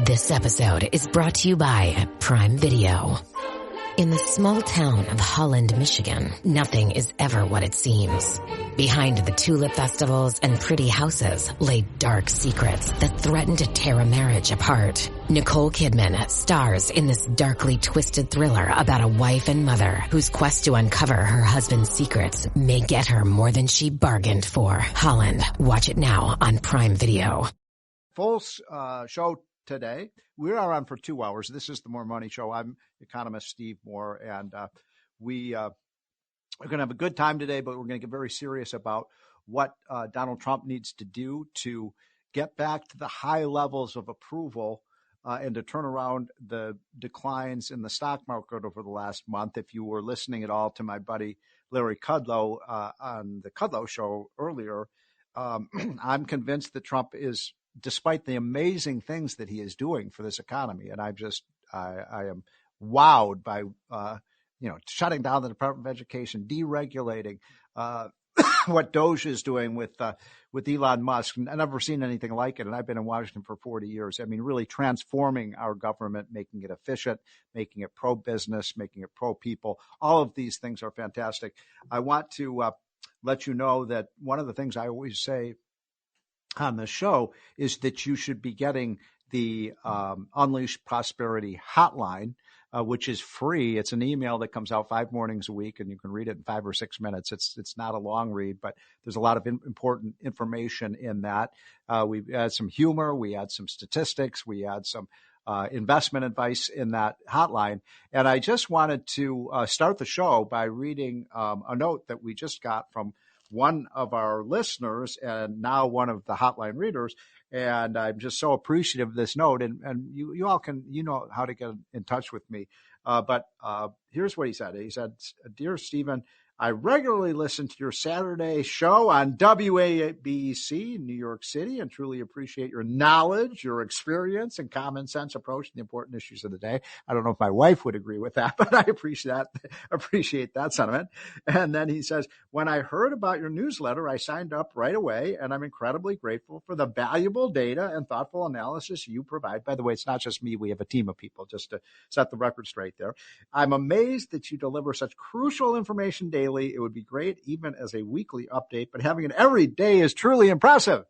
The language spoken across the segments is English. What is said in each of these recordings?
This episode is brought to you by Prime Video. In the small town of Holland, Michigan, nothing is ever what it seems. Behind the tulip festivals and pretty houses lay dark secrets that threaten to tear a marriage apart. Nicole Kidman stars in this darkly twisted thriller about a wife and mother whose quest to uncover her husband's secrets may get her more than she bargained for. Holland. Watch it now on Prime Video. Full show today. We are on for 2 hours. This is the More Money Show. I'm economist Steve Moore, and we are going to have a good time today, but we're going to get very serious about what Donald Trump needs to do to get back to the high levels of approval and to turn around the declines in the stock market over the last month. If you were listening at all to my buddy Larry Kudlow on the Kudlow Show earlier, I'm convinced that Trump is, despite the amazing things that he is doing for this economy, and I am wowed by shutting down the Department of Education, deregulating, what Doge is doing with Elon Musk. I've never seen anything like it, and I've been in Washington for 40 years. I mean, really transforming our government, making it efficient, making it pro-business, making it pro-people. All of these things are fantastic. I want to let you know that one of the things I always say on the show is that you should be getting the Unleash Prosperity Hotline, which is free. It's an email that comes out 5 mornings a week, and you can read it in 5 or 6 minutes. It's not a long read, but there's a lot of important information in that. We add some humor, we add some statistics, we add some investment advice in that hotline. And I just wanted to start the show by reading a note that we just got from one of our listeners and now one of the hotline readers. And I'm just so appreciative of this note. And you all can, how to get in touch with me. But here's what he said. He said, "Dear Stephen, I regularly listen to your Saturday show on WABC in New York City and truly appreciate your knowledge, your experience, and common sense approach to the important issues of the day." I don't know if my wife would agree with that, but I appreciate that sentiment. And then he says, "When I heard about your newsletter, I signed up right away, and I'm incredibly grateful for the valuable data and thoughtful analysis you provide." By the way, it's not just me. We have a team of people, just to set the record straight there. "I'm amazed that you deliver such crucial information daily. It would be great even as a weekly update, but having it every day is truly impressive.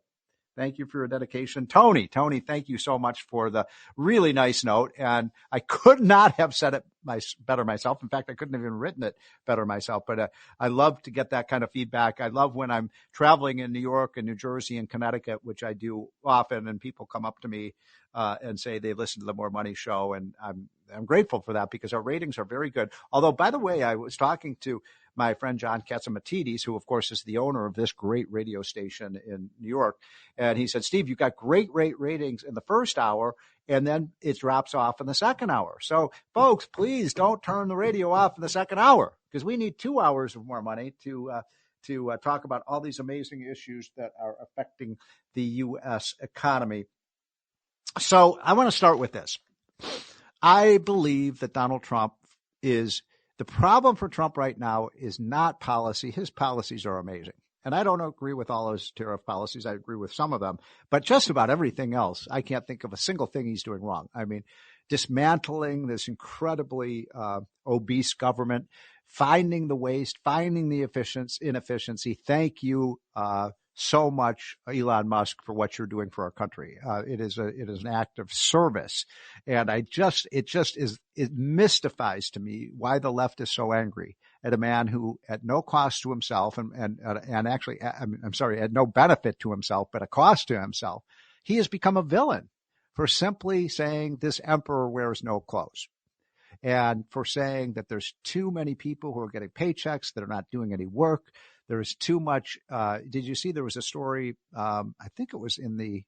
Thank you for your dedication." Tony, thank you so much for the really nice note. And I could not have said it better myself. In fact, I couldn't have even written it better myself. But I love to get that kind of feedback. I love when I'm traveling in New York and New Jersey and Connecticut, which I do often, and people come up to me and say they listen to the More Money Show. And I'm grateful for that because our ratings are very good. Although, by the way, I was talking to my friend John Katzimatidis, who, of course, is the owner of this great radio station in New York. And he said, "Steve, you've got great ratings in the first hour, and then it drops off in the second hour. So, folks, please don't turn the radio off in the second hour because we need 2 hours of More Money to talk about all these amazing issues that are affecting the U.S. economy." So I want to start with this. I believe that Donald Trump the problem for Trump right now is not policy. His policies are amazing. And I don't agree with all his tariff policies. I agree with some of them. But just about everything else, I can't think of a single thing he's doing wrong. I mean, dismantling this incredibly obese government, finding the waste, finding the inefficiency. Thank you so much, Elon Musk, for what you're doing for our country. It is an act of service. And it mystifies to me why the left is so angry at a man who, at no cost to himself and actually, at no benefit to himself, but a cost to himself, he has become a villain for simply saying this emperor wears no clothes. And for saying that there's too many people who are getting paychecks that are not doing any work. There's too much. Did you see there was a story, I think it was in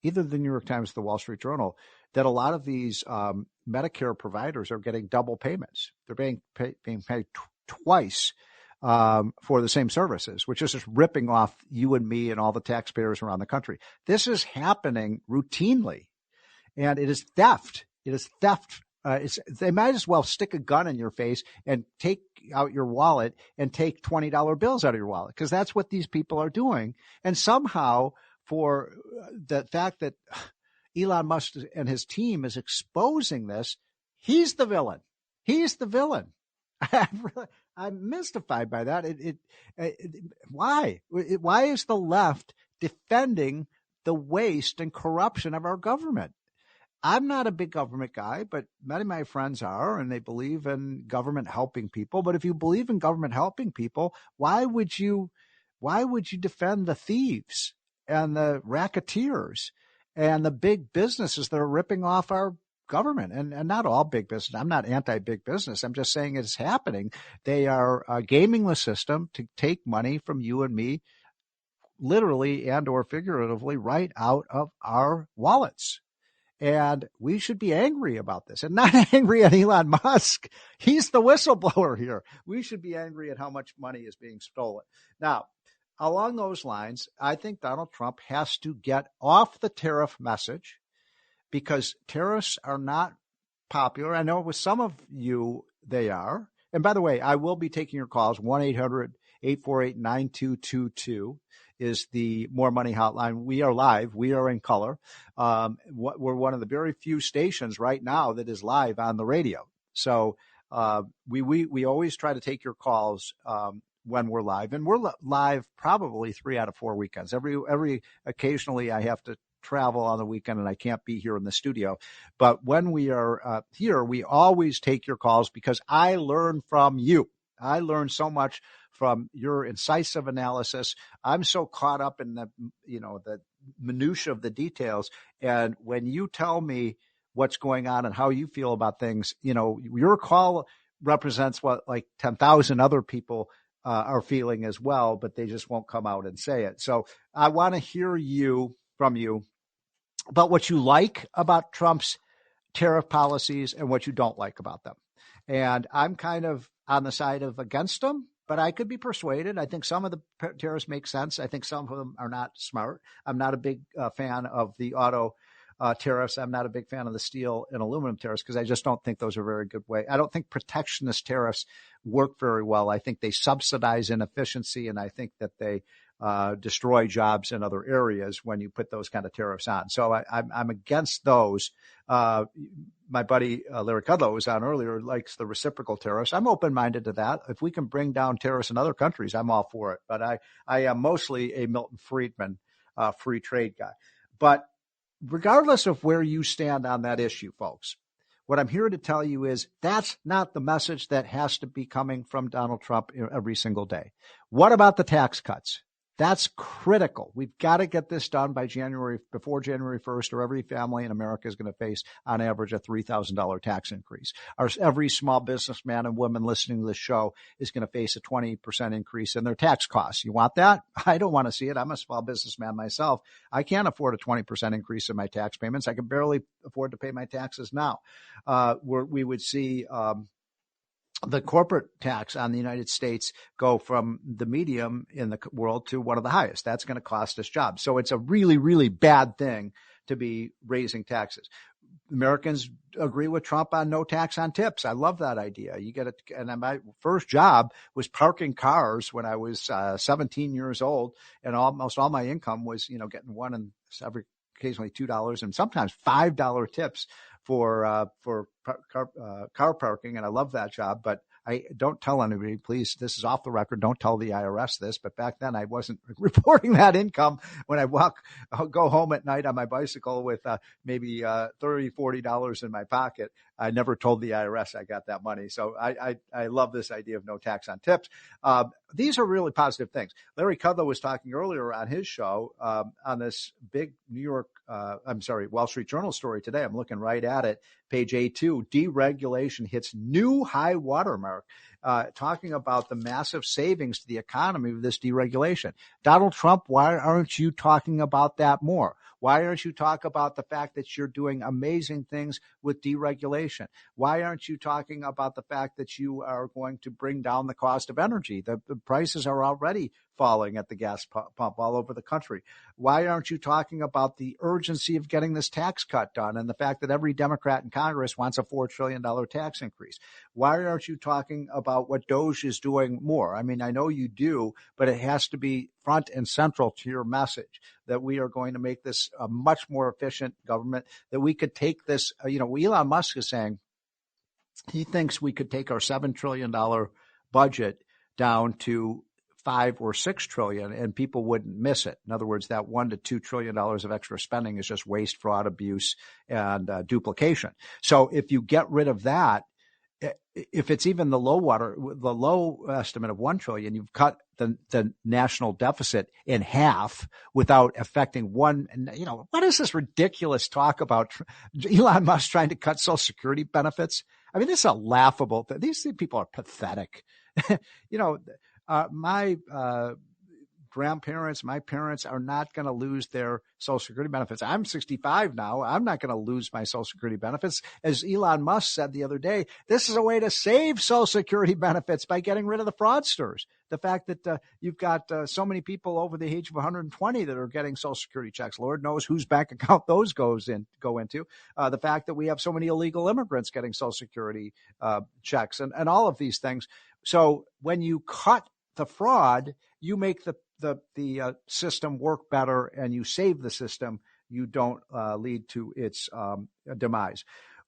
either the New York Times or the Wall Street Journal, that a lot of these Medicare providers are getting double payments. They're being paid twice for the same services, which is just ripping off you and me and all the taxpayers around the country. This is happening routinely, and it is theft. It is theft. They might as well stick a gun in your face and take out your wallet and take $20 bills out of your wallet, because that's what these people are doing. And somehow, for the fact that Elon Musk and his team is exposing this, he's the villain. He's the villain. I'm mystified by that. Why? Why is the left defending the waste and corruption of our government? I'm not a big government guy, but many of my friends are, and they believe in government helping people. But if you believe in government helping people, why would you defend the thieves and the racketeers and the big businesses that are ripping off our government? And not all big business. I'm not anti-big business. I'm just saying it's happening. They are gaming the system to take money from you and me, literally and or figuratively, right out of our wallets. And we should be angry about this, and not angry at Elon Musk. He's the whistleblower here. We should be angry at how much money is being stolen. Now, along those lines, I think Donald Trump has to get off the tariff message, because tariffs are not popular. I know with some of you they are. And by the way, I will be taking your calls. 1-800-848-9222 is the More Money hotline. We are live. We are in color. We're one of the very few stations right now that is live on the radio. So we always try to take your calls when we're live, and we're live probably 3 out of 4 weekends. Every occasionally I have to travel on the weekend and I can't be here in the studio. But when we are here, we always take your calls, because I learn from you. I learn so much from your incisive analysis. I'm so caught up in the minutia of the details. And when you tell me what's going on and how you feel about things, your call represents what like 10,000 other people are feeling as well, but they just won't come out and say it. So I want to hear from you about what you like about Trump's tariff policies and what you don't like about them. And I'm kind of on the side of against them, but I could be persuaded. I think some of the tariffs make sense. I think some of them are not smart. I'm not a big fan of the auto tariffs. I'm not a big fan of the steel and aluminum tariffs, because I just don't think those are a very good way. I don't think protectionist tariffs work very well. I think they subsidize inefficiency, and I think that they destroy jobs in other areas when you put those kind of tariffs on. So I'm against those. My buddy Larry Kudlow was on earlier, likes the reciprocal tariffs. I'm open-minded to that. If we can bring down tariffs in other countries, I'm all for it. But I am mostly a Milton Friedman free trade guy. But regardless of where you stand on that issue, folks, what I'm here to tell you is that's not the message that has to be coming from Donald Trump every single day. What about the tax cuts? That's critical. We've got to get this done before January 1st, or every family in America is going to face, on average, a $3,000 tax increase. Every small businessman and woman listening to this show is going to face a 20% increase in their tax costs. You want that? I don't want to see it. I'm a small businessman myself. I can't afford a 20% increase in my tax payments. I can barely afford to pay my taxes now. We would see the corporate tax on the United States go from the medium in the world to one of the highest. That's going to cost us jobs. So it's a really, really bad thing to be raising taxes. Americans agree with Trump on no tax on tips. I love that idea. You get it. And my first job was parking cars when I was 17 years old, and almost all my income was, getting occasionally $2 and sometimes $5 tips for car parking. And I love that job, but I don't tell anybody, please. This is off the record. Don't tell the IRS this. But back then I wasn't reporting that income when I'll go home at night on my bicycle with maybe $30, $40 in my pocket. I never told the IRS I got that money. So I love this idea of no tax on tips. These are really positive things. Larry Kudlow was talking earlier on his show on this big Wall Street Journal story today. I'm looking right at it. Page A2, deregulation hits new high watermark, talking about the massive savings to the economy of this deregulation. Donald Trump, why aren't you talking about that more? Why aren't you talking about the fact that you're doing amazing things with deregulation? Why aren't you talking about the fact that you are going to bring down the cost of energy? The prices are already falling at the gas pump all over the country. Why aren't you talking about the urgency of getting this tax cut done and the fact that every Democrat in Congress wants a $4 trillion tax increase? Why aren't you talking about about what DOGE is doing more. I mean, I know you do, but it has to be front and central to your message that we are going to make this a much more efficient government, that we could take this, Elon Musk is saying he thinks we could take our $7 trillion budget down to $5 or $6 trillion, and people wouldn't miss it. In other words, that $1 to $2 trillion of extra spending is just waste, fraud, abuse, and duplication. So if you get rid of that, if it's even the low estimate of $1 trillion, you've cut the national deficit in half without affecting one. What is this ridiculous talk about Elon Musk trying to cut Social Security benefits? I mean, this is a laughable thing. These people are pathetic. My grandparents, my parents are not going to lose their Social Security benefits. I'm 65 now. I'm not going to lose my Social Security benefits. As Elon Musk said the other day, this is a way to save Social Security benefits by getting rid of the fraudsters. The fact that you've got so many people over the age of 120 that are getting Social Security checks. Lord knows whose bank account those go into. The fact that we have so many illegal immigrants getting Social Security checks and all of these things. So when you cut the fraud, you make the system work better and you save the system. You don't lead to its demise.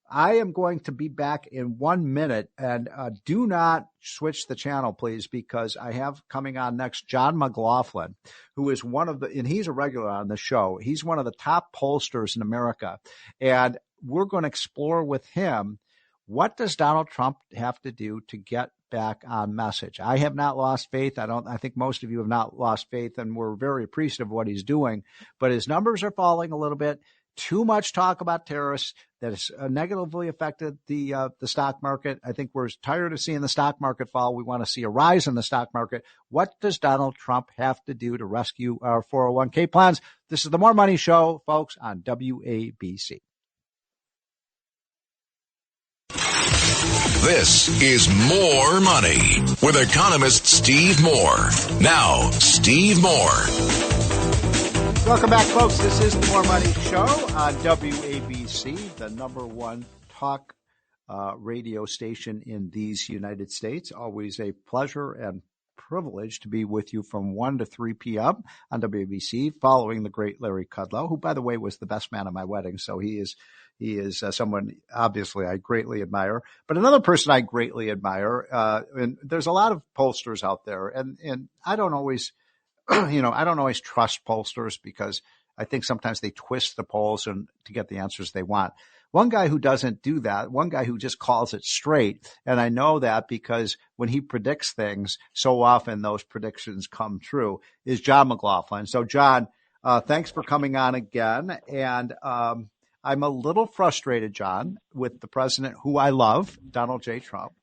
I am going to be back in 1 minute, and do not switch the channel, please, because I have coming on next John McLaughlin, who is and he's a regular on the show. He's one of the top pollsters in America, and we're going to explore with him, what does Donald Trump have to do to get back on message? I have not lost faith. I think most of you have not lost faith, and we're very appreciative of what he's doing, but his numbers are falling a little bit. Too much talk about terrorists that has negatively affected the stock market. I think we're tired of seeing the stock market fall. We want to see a rise in the stock market. What does Donald Trump have to do to rescue our 401k plans? This is the More Money Show, folks, on WABC. This is More Money with economist Steve Moore. Now, Steve Moore. Welcome back, folks. This is the More Money Show on WABC, the number one talk radio station in these United States. Always a pleasure and privilege to be with you from 1 to 3 p.m. on WABC, following the great Larry Kudlow, who, by the way, was the best man at my wedding. So he is someone, obviously, I greatly admire. But another person I greatly admire, and there's a lot of pollsters out there, and I don't always trust pollsters, because I think sometimes they twist the polls to get the answers they want. One guy who doesn't do that, one guy who just calls it straight, and I know that because when he predicts things, so often those predictions come true, is John McLaughlin. So, John, thanks for coming on again. And I'm a little frustrated, John, with the president who I love, Donald J. Trump,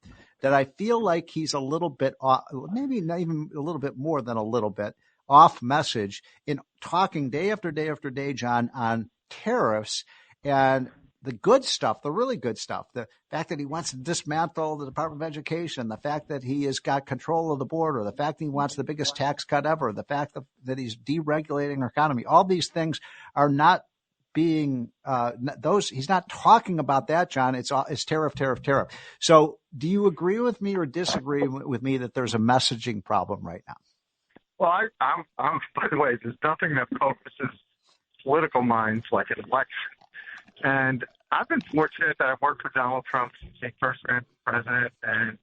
that I feel like he's a little bit off, maybe not even a little bit more than a little bit off message in talking day after day after day, John, on tariffs and the good stuff, the really good stuff, the fact that he wants to dismantle the Department of Education, the fact that he has got control of the border, the fact that he wants the biggest tax cut ever, the fact that he's deregulating our economy. All these things are not being he's not talking about that, John. It's tariff. So do you agree with me or disagree with me that there's a messaging problem right now? Well, I'm by the way, there's nothing that focuses political minds like an election. And I've been fortunate that I've worked for Donald Trump since he first ran for president, and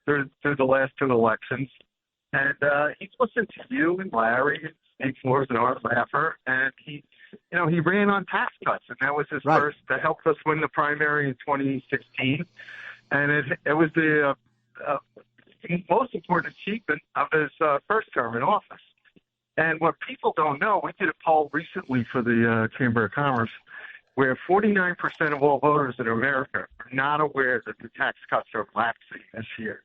through the last two elections. And he's listened to you and Larry and Steve Moore and Art Laffer, and he ran on tax cuts, and that was his first. That helped us win the primary in 2016, and it was the most important achievement of his first term in office. And what people don't know, we did a poll recently for the Chamber of Commerce, where 49% of all voters in America are not aware that the tax cuts are lapsing this year.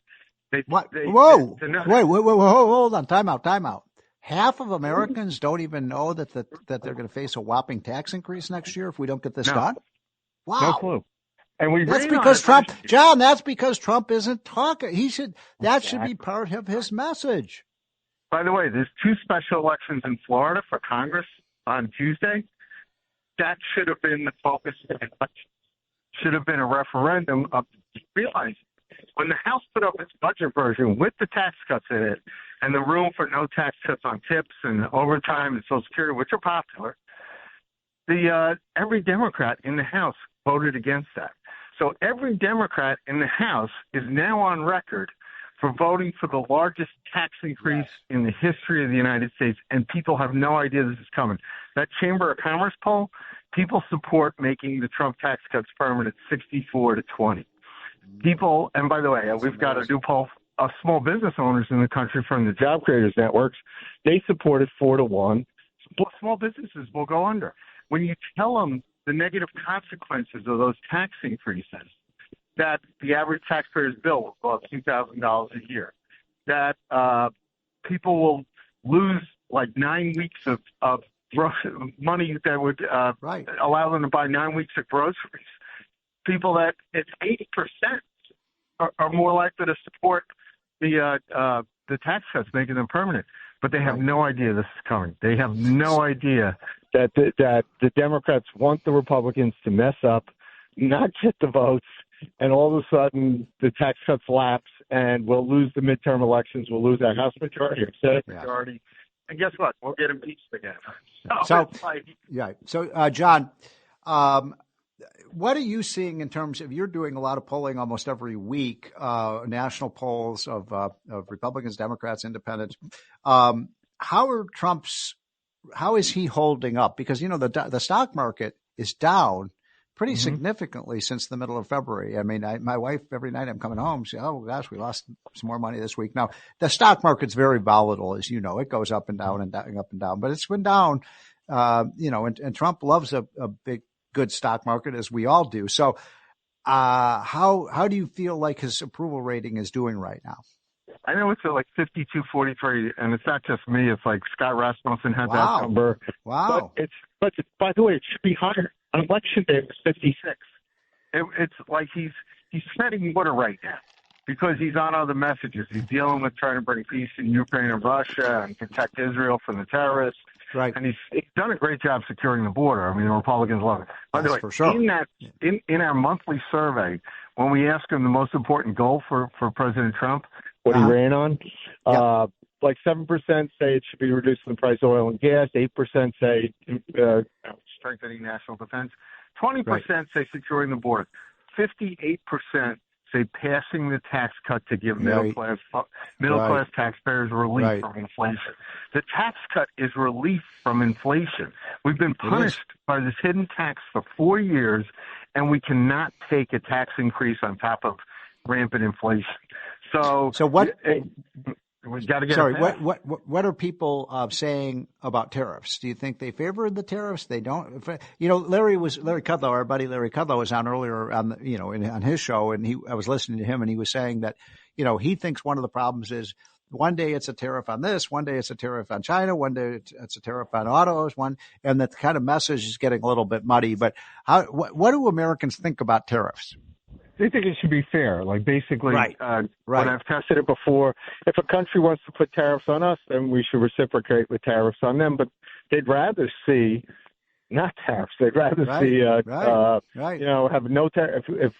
Whoa, hold on, time out. Half of Americans don't even know that they're going to face a whopping tax increase next year if we don't get this done? Wow. No clue. And that's because Trump, John, that's because Trump isn't talking. That should be part of his message. By the way, there's two special elections in Florida for Congress on Tuesday. That should have been the focus of the election. Should have been a referendum of realize When the House put up its budget version with the tax cuts in it and the room for no tax cuts on tips and overtime and Social Security, which are popular, every Democrat in the House voted against that. So every Democrat in the House is now on record for voting for the largest tax increase in the history of the United States, and people have no idea this is coming. That Chamber of Commerce poll, people support making the Trump tax cuts permanent 64-20. People, and by the way, we've got a new poll of small business owners in the country from the Job Creators Networks. They supported 4-1. Small businesses will go under. When you tell them the negative consequences of those tax increases, that the average taxpayer's bill will go up $2,000 a year, that people will lose like 9 weeks of money that would allow them to buy 9 weeks of groceries. People that it's 80% are more likely to support the tax cuts, making them permanent. But they have no idea this is coming. They have no idea that the Democrats want the Republicans to mess up, not get the votes, and all of a sudden the tax cuts lapse, and we'll lose the midterm elections. We'll lose our House majority, our Senate majority, and guess what? We'll get impeached again. So John, what are you seeing in terms of, you're doing a lot of polling almost every week, national polls of Republicans, Democrats, Independents. How is he holding up? Because, the stock market is down pretty significantly since the middle of February. I mean, my wife, every night I'm coming home, says, oh gosh, we lost some more money this week. Now, the stock market's very volatile, as you know. It goes up and down and down, up and down, but it's been down, and Trump loves a big, good stock market, as we all do. So, how do you feel like his approval rating is doing right now? I know it's at like 52-43, and it's not just me. It's like Scott Rasmussen had that number. Wow. But by the way, it should be higher. On election day, it was 56. It's like he's treading water right now because he's on other messages. He's dealing with trying to bring peace in Ukraine and Russia and protect Israel from the terrorists. Right. And he's done a great job securing the border. I mean, the Republicans love it. By the way, for sure. In our monthly survey, when we ask him the most important goal for President Trump, what he ran on, like 7% say it should be reducing the price of oil and gas, 8% say strengthening national defense, 20% say securing the border, 58% say passing the tax cut to give middle class taxpayers relief from inflation. The tax cut is relief from inflation. We've been punished by this hidden tax for 4 years, and we cannot take a tax increase on top of rampant inflation. So what? We got to get. Sorry, what are people saying about tariffs? Do you think they favored the tariffs? They don't. Larry Kudlow, our buddy Larry Kudlow, was on earlier on on his show, and I was listening to him, and he was saying that he thinks one of the problems is one day it's a tariff on this, one day it's a tariff on China, one day it's a tariff on autos, and that kind of message is getting a little bit muddy. But what do Americans think about tariffs? They think it should be fair. Like basically, when I've tested it before, if a country wants to put tariffs on us, then we should reciprocate with tariffs on them. But they'd rather see not tariffs. They'd rather see, have no tariff. If,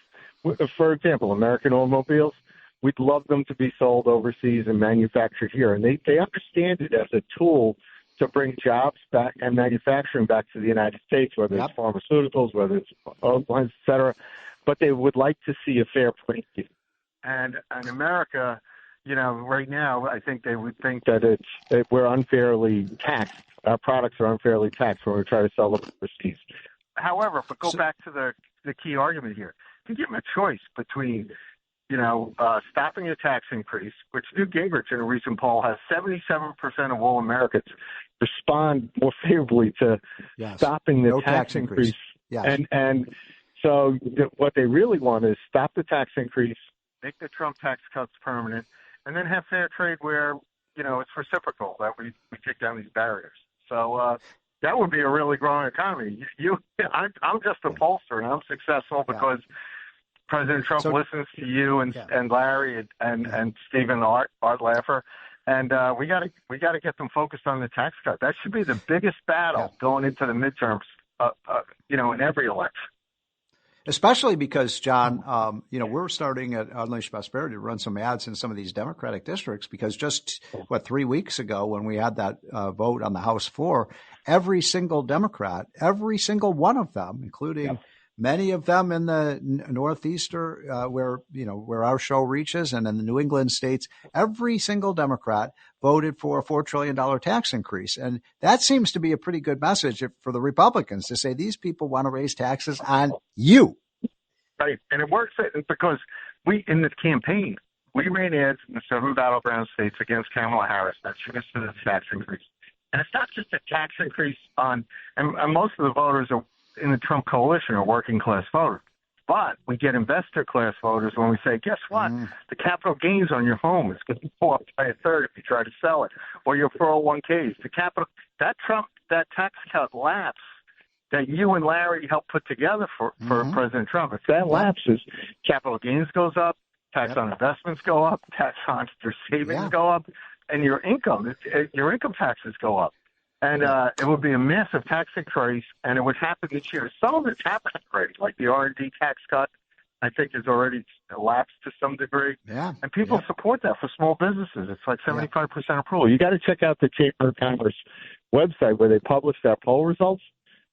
for example, American automobiles, we'd love them to be sold overseas and manufactured here. And they understand it as a tool to bring jobs back and manufacturing back to the United States, whether it's pharmaceuticals, whether it's airlines, et cetera. But they would like to see a fair playing field. And in America, right now, I think they would think that we're unfairly taxed. Our products are unfairly taxed when we try to sell them overseas. However, but go back to the key argument here. You give them a choice between, stopping a tax increase, which Newt Gingrich in a recent poll has 77% of all Americans respond more favorably to stopping the tax increase. Yes. So what they really want is stop the tax increase, make the Trump tax cuts permanent, and then have fair trade where, it's reciprocal, that we take down these barriers. So that would be a really growing economy. I'm just a pollster, and I'm successful because President Trump listens to you and Larry and Stephen Art Laffer. And we got to get them focused on the tax cut. That should be the biggest battle going into the midterms, in every election. Especially because, John, we're starting at Unleash Prosperity to run some ads in some of these Democratic districts because just, 3 weeks ago when we had that vote on the House floor, every single Democrat, every single one of them, including many of them in the Northeastern, where our show reaches, and in the New England states, every single Democrat voted for a $4 trillion tax increase. And that seems to be a pretty good message for the Republicans to say these people want to raise taxes on you. Right. And it works because in the campaign, we ran ads in the 7 battleground states against Kamala Harris that she was for the tax increase. And it's not just a tax increase and most of the voters are in the Trump coalition are working class voters. But we get investor class voters when we say, guess what? The capital gains on your home is going to go up by a third if you try to sell it, or your 401ks. That tax cut lapse that you and Larry helped put together for President Trump. If that lapses, capital gains goes up, tax on investments go up, tax on your savings go up, and your income taxes go up. And it would be a massive tax increase, and it would happen this year. Some of it's happened already, like the R&D tax cut, I think, has already elapsed to some degree. Yeah. And people support that for small businesses. It's like 75% approval. You got to check out the Chamber of Commerce website where they publish their poll results.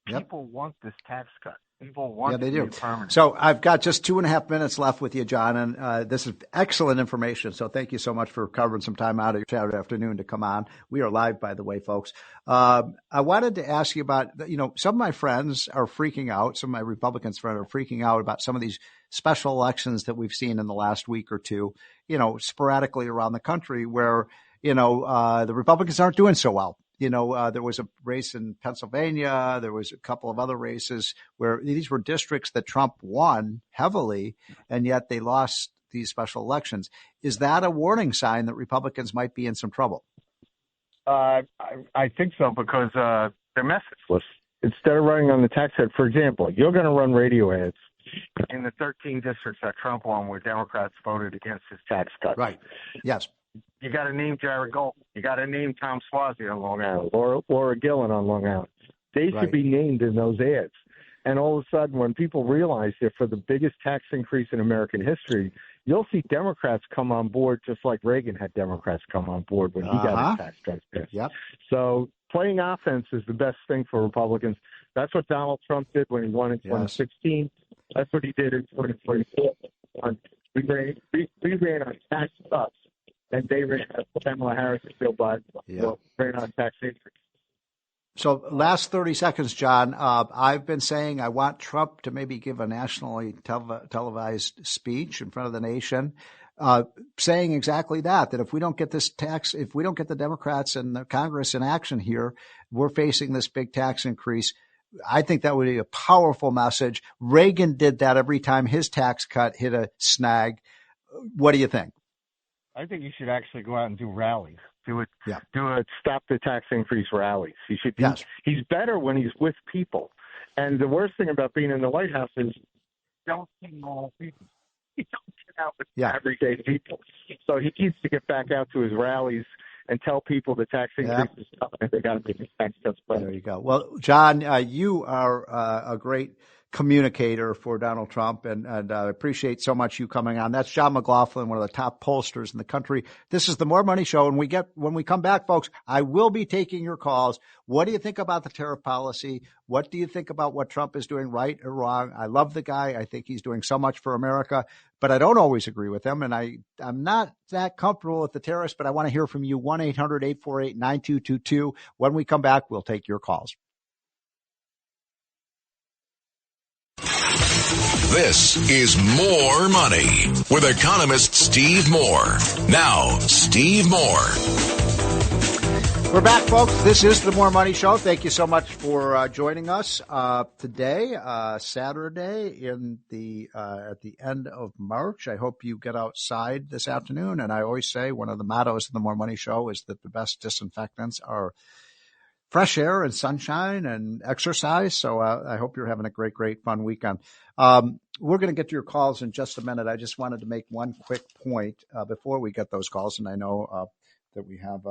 People want this tax cut. People want they it do. to be permanent. So I've got just 2.5 minutes left with you, John, and this is excellent information. So thank you so much for covering some time out of your Saturday afternoon to come on. We are live, by the way, folks. I wanted to ask you about, some of my friends are freaking out. Some of my Republicans friends are freaking out about some of these special elections that we've seen in the last week or two, sporadically around the country where, the Republicans aren't doing so well. There was a race in Pennsylvania. There was a couple of other races where these were districts that Trump won heavily, and yet they lost these special elections. Is that a warning sign that Republicans might be in some trouble? I think so, because they're messageless. Instead of running on the tax cut, for example, you're going to run radio ads in the 13 districts that Trump won where Democrats voted against his tax cut. Right. Yes. You got to name Jared Golden. You got to name Tom Suozzi on Long Island, Laura Gillen on Long Island. They should be named in those ads. And all of a sudden, when people realize that for the biggest tax increase in American history, you'll see Democrats come on board just like Reagan had Democrats come on board when he got his tax cuts passed. Yep. So playing offense is the best thing for Republicans. That's what Donald Trump did when he won in 2016. That's what he did in 2024. We ran on tax cuts. And they ran Kamala Harris and Joe Biden ran on tax increase. So last 30 seconds, John, I've been saying I want Trump to maybe give a nationally televised speech in front of the nation, saying exactly that if we don't get if we don't get the Democrats and the Congress in action here, we're facing this big tax increase. I think that would be a powerful message. Reagan did that every time his tax cut hit a snag. What do you think? I think you should actually go out and do rallies. Do a stop the tax increase rallies. He should. He's better when he's with people. And the worst thing about being in the White House is you don't see normal people. You don't get out with everyday people. So he needs to get back out to his rallies and tell people the tax increase is coming and they got to make the tax cuts. There you go. Well, John, you are a great communicator for Donald Trump, and I appreciate so much you coming on. That's John McLaughlin, one of the top pollsters in the country. This is the More Money Show, and when we come back, folks, I will be taking your calls. What do you think about the tariff policy? What do you think about what Trump is doing, right or wrong? I love the guy. I think he's doing so much for America, but I don't always agree with him, and I'm not that comfortable with the tariffs, but I want to hear from you. 1-800-848-9222. When we come back, we'll take your calls. This is More Money with economist Steve Moore. Now, Steve Moore. We're back, folks. This is the More Money Show. Thank you so much for joining us today, Saturday at the end of March. I hope you get outside this afternoon. And I always say one of the mottos of the More Money Show is that the best disinfectants are fresh air and sunshine and exercise. So I hope you're having a great, fun weekend. We're going to get to your calls in just a minute. I just wanted to make one quick point before we get those calls. And I know that we have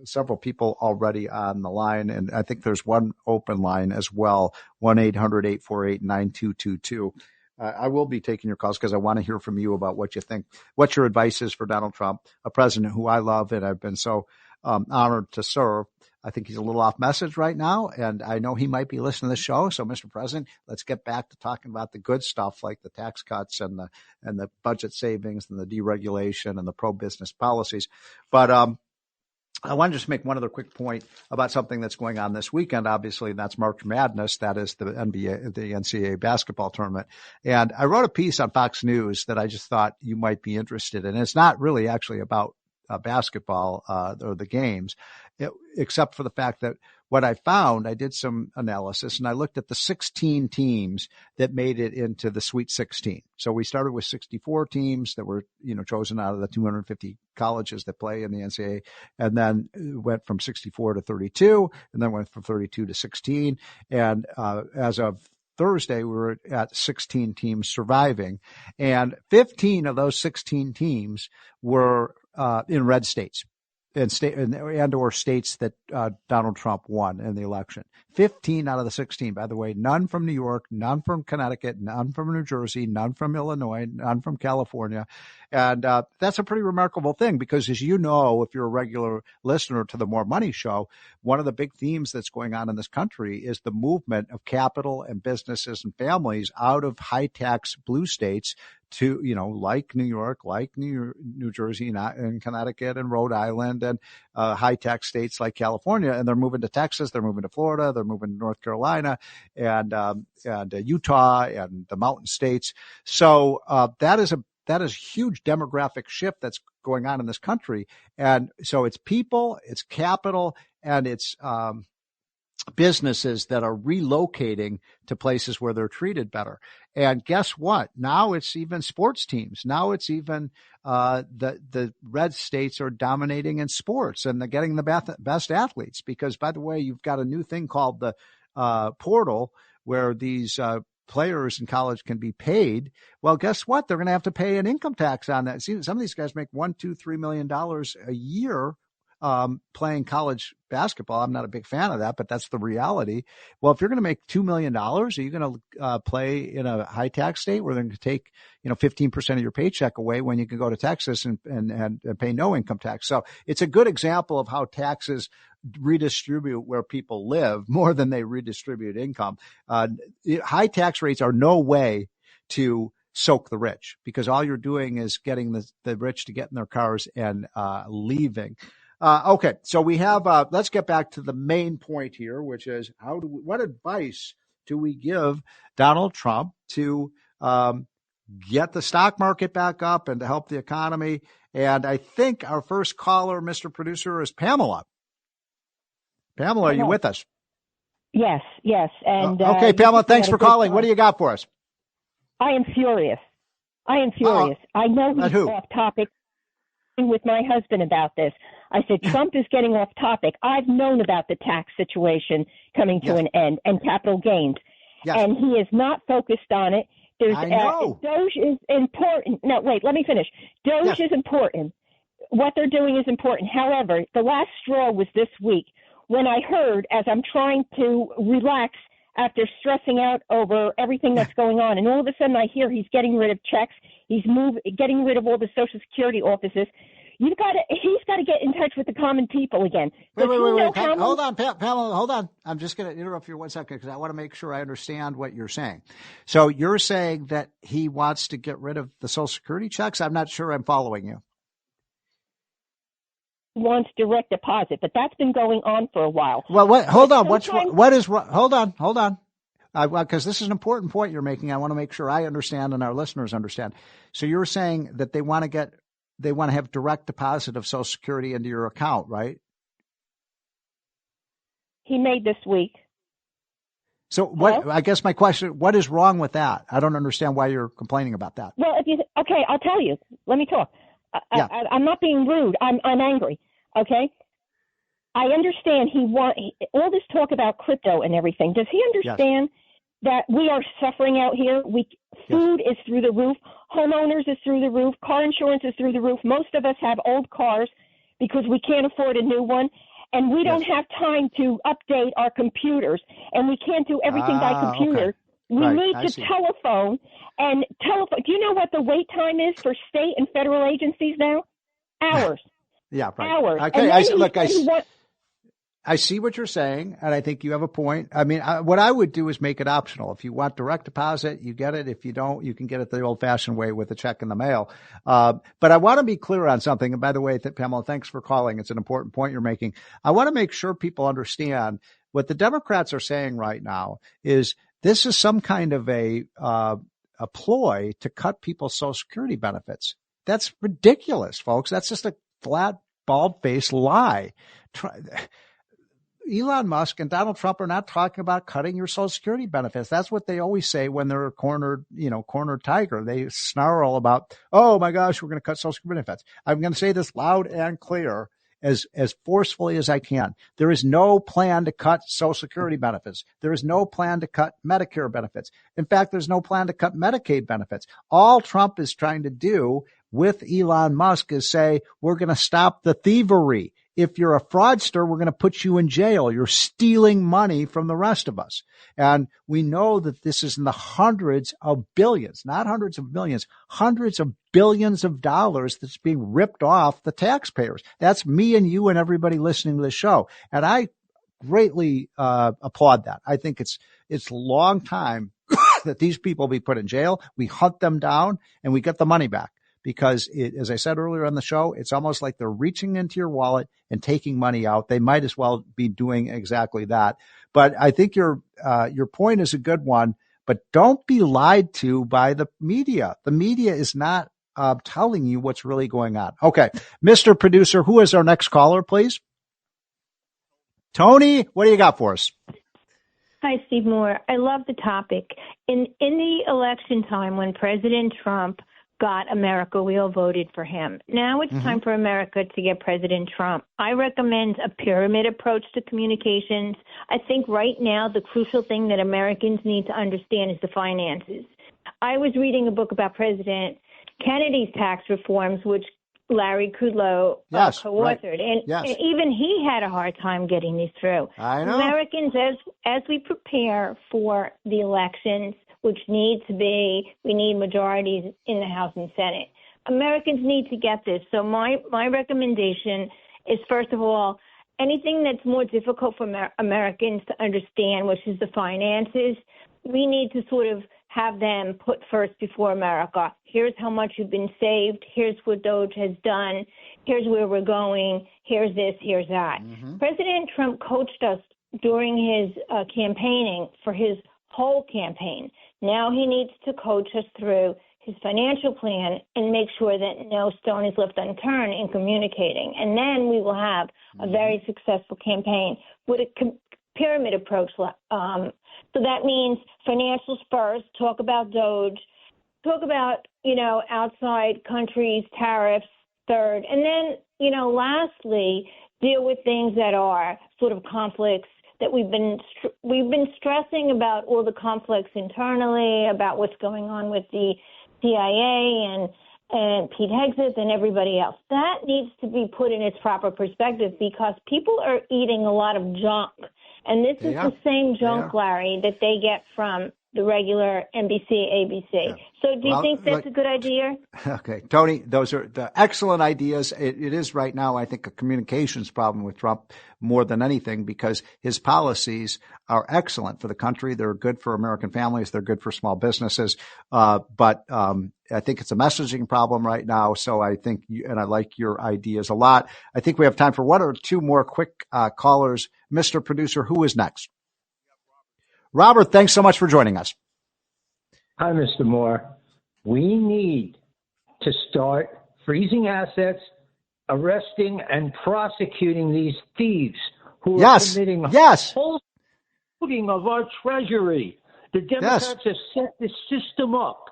several people already on the line. And I think there's one open line as well, 1-800-848-9222. I will be taking your calls because I want to hear from you about what you think, what your advice is for Donald Trump, a president who I love and I've been so honored to serve. I think he's a little off message right now, and I know he might be listening to the show. So, Mr. President, let's get back to talking about the good stuff like the tax cuts and the budget savings and the deregulation and the pro-business policies. But I want to just make one other quick point about something that's going on this weekend. Obviously, that's March Madness. That is the NCAA basketball tournament. And I wrote a piece on Fox News that I just thought you might be interested in. It's not really actually about basketball or the games, except for the fact that what I found, I did some analysis and I looked at the 16 teams that made it into the Sweet 16. So we started with 64 teams that were, chosen out of the 250 colleges that play in the NCAA, and then went from 64 to 32, and then went from 32 to 16. And as of Thursday, we were at 16 teams surviving, and 15 of those 16 teams were in red states and or states that Donald Trump won in the election. 15 out of the 16, by the way, none from New York, none from Connecticut, none from New Jersey, none from Illinois, none from California. And that's a pretty remarkable thing because, as you know, if you're a regular listener to the More Money Show, one of the big themes that's going on in this country is the movement of capital and businesses and families out of high tax blue states to, like New York, like New Jersey and Connecticut and Rhode Island and high tax states like California. And they're moving to Texas, they're moving to Florida, they're moving to North Carolina and Utah and the mountain states. So that is a huge demographic shift that's going on in this country. And so it's people, it's capital, and it's businesses that are relocating to places where they're treated better. And guess what? Now it's even sports teams. Now it's even the red states are dominating in sports, and they're getting the best athletes because, by the way, you've got a new thing called the portal where these players in college can be paid. Well, guess what? They're going to have to pay an income tax on that. See, some of these guys make $1, $2, $3 million a year playing college basketball. I'm not a big fan of that, but that's the reality. Well, if you're going to make $2 million, are you going to play in a high tax state where they're going to take 15% of your paycheck away when you can go to Texas and pay no income tax? So it's a good example of how taxes redistribute where people live more than they redistribute income. High tax rates are no way to soak the rich because all you're doing is getting the rich to get in their cars and leaving. Okay, so we have, let's get back to the main point here, which is what advice do we give Donald Trump to get the stock market back up and to help the economy? And I think our first caller, Mr. Producer, is Pamela. Pamela, are you with us? Yes. And okay, Pamela, thanks for calling. What do you got for us? I am furious. I know he's off topic. With my husband about this. I said, Trump is getting off topic. I've known about the tax situation coming to an end and capital gains. Yes. And he is not focused on it. Doge is important. No, wait, let me finish. Doge is important. What they're doing is important. However, the last straw was this week when I heard, as I'm trying to relax after stressing out over everything that's going on, and all of a sudden I hear he's getting rid of checks. He's getting rid of all the Social Security offices. He's got to get in touch with the common people again. Wait. Hold on, Pamela, hold on. I'm just going to interrupt you 1 second because I want to make sure I understand what you're saying. So you're saying that he wants to get rid of the Social Security checks? I'm not sure I'm following you. Wants direct deposit, but that's been going on for a while. Well, hold on. Hold on. Because this is an important point you're making. I want to make sure I understand and our listeners understand. So you're saying that they want to have direct deposit of Social Security into your account, right? He made this week. So what? I guess my question: what is wrong with that? I don't understand why you're complaining about that. Well, okay, I'll tell you. Let me talk. I'm not being rude. I'm angry. Okay. I understand all this talk about crypto and everything. Does he understand that we are suffering out here? Food is through the roof. Homeowners is through the roof. Car insurance is through the roof. Most of us have old cars because we can't afford a new one. And we don't have time to update our computers. And we can't do everything by computer. We need to telephone and telephone. Do you know what the wait time is for state and federal agencies now? Hours. Yeah, right. Hours. Okay, I see what you're saying, and I think you have a point. I mean, what I would do is make it optional. If you want direct deposit, you get it. If you don't, you can get it the old-fashioned way with a check in the mail. But I want to be clear on something. And by the way, Pamela, thanks for calling. It's an important point you're making. I want to make sure people understand what the Democrats are saying right now is this is some kind of a ploy to cut people's Social Security benefits. That's ridiculous, folks. That's just a flat, bald-faced lie. Elon Musk and Donald Trump are not talking about cutting your Social Security benefits. That's what they always say when they're a cornered tiger. They snarl about, oh my gosh, we're going to cut Social Security benefits. I'm going to say this loud and clear as forcefully as I can. There is no plan to cut Social Security benefits. There is no plan to cut Medicare benefits. In fact, there's no plan to cut Medicaid benefits. All Trump is trying to do with Elon Musk is say, we're going to stop the thievery. If you're a fraudster, we're going to put you in jail. You're stealing money from the rest of us. And we know that this is in the hundreds of billions, not hundreds of millions, hundreds of billions of dollars that's being ripped off the taxpayers. That's me and you and everybody listening to the show. And I greatly applaud that. I think it's a long time that these people be put in jail. We hunt them down and we get the money back. Because as I said earlier on the show, it's almost like they're reaching into your wallet and taking money out. They might as well be doing exactly that. But I think your point is a good one, but don't be lied to by the media. The media is not telling you what's really going on. Okay. Mr. Producer, who is our next caller, please? Tony, what do you got for us? Hi, Steve Moore. I love the topic. In the election time when President Trump got America, we all voted for him. Now it's time for America to get President Trump. I recommend a pyramid approach to communications. I think right now the crucial thing that Americans need to understand is the finances. I was reading a book about President Kennedy's tax reforms, which Larry Kudlow co-authored. Right. And even he had a hard time getting these through. I know. Americans, as we prepare for the elections, which we need majorities in the House and Senate. Americans need to get this. So my recommendation is, first of all, anything that's more difficult for Americans to understand, which is the finances, we need to sort of have them put first before America. Here's how much you've been saved. Here's what Doge has done. Here's where we're going. Here's this. Here's that. President Trump coached us during his campaigning for his whole campaign. Now he needs to coach us through his financial plan and make sure that no stone is left unturned in communicating. And then we will have a very successful campaign with a pyramid approach. So that means financials first, talk about Doge, talk about, outside countries, tariffs third, and then, lastly, deal with things that are sort of conflicts that we've been stressing about, all the conflicts internally, about what's going on with the CIA and Pete Hegseth and everybody else. That needs to be put in its proper perspective because people are eating a lot of junk. And this is the same junk, Larry, that they get from the regular NBC, ABC. Yeah. So do you think that's a good idea? Okay, Tony, those are the excellent ideas. It is right now, I think, a communications problem with Trump more than anything because his policies are excellent for the country. They're good for American families. They're good for small businesses. But I think it's a messaging problem right now. So I think, and I like your ideas a lot. I think we have time for one or two more quick callers. Mr. Producer, who is next? Robert, thanks so much for joining us. Hi, Mr. Moore. We need to start freezing assets, arresting and prosecuting these thieves who are committing whole looting of our treasury. The Democrats have set this system up.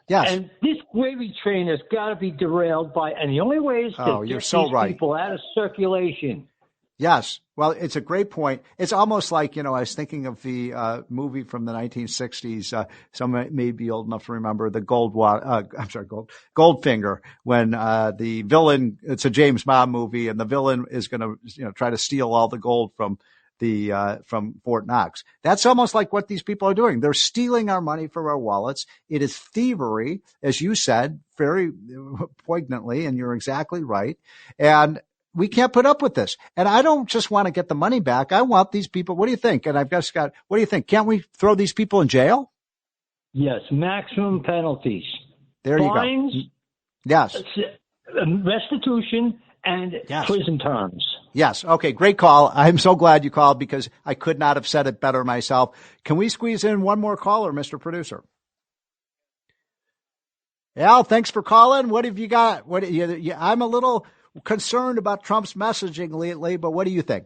Yes. And this gravy train has got to be derailed and the only way is to get these people out of circulation. Yes. Well, it's a great point. It's almost like, I was thinking of the movie from the 1960s. Some may be old enough to remember the Goldfinger, when the villain, it's a James Bond movie, and the villain is going to, try to steal all the gold from from Fort Knox. That's almost like what these people are doing. They're stealing our money from our wallets. It is thievery, as you said, very poignantly, and you're exactly right. And we can't put up with this. And I don't just want to get the money back. I want these people. What do you think? And I've got Scott. What do you think? Can't we throw these people in jail? Yes, maximum penalties. There Fines, you go. Yes. Restitution and prison terms. Yes. Okay. Great call. I'm so glad you called because I could not have said it better myself. Can we squeeze in one more caller, Mr. Producer? Al, thanks for calling. What have you got? I'm a little concerned about Trump's messaging lately, but what do you think?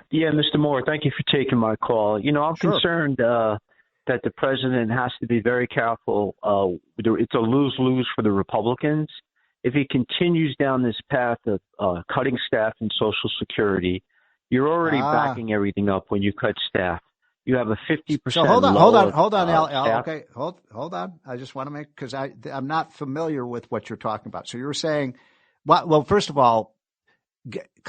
Yeah, Mr. Moore, thank you for taking my call. I'm concerned that the president has to be very careful. It's a lose-lose for the Republicans. If he continues down this path of cutting staff in Social Security, you're already backing everything up when you cut staff. You have a 50%. So hold on, Al. Okay, hold on. I just want to make, because I'm not familiar with what you're talking about. So you're saying, well, first of all,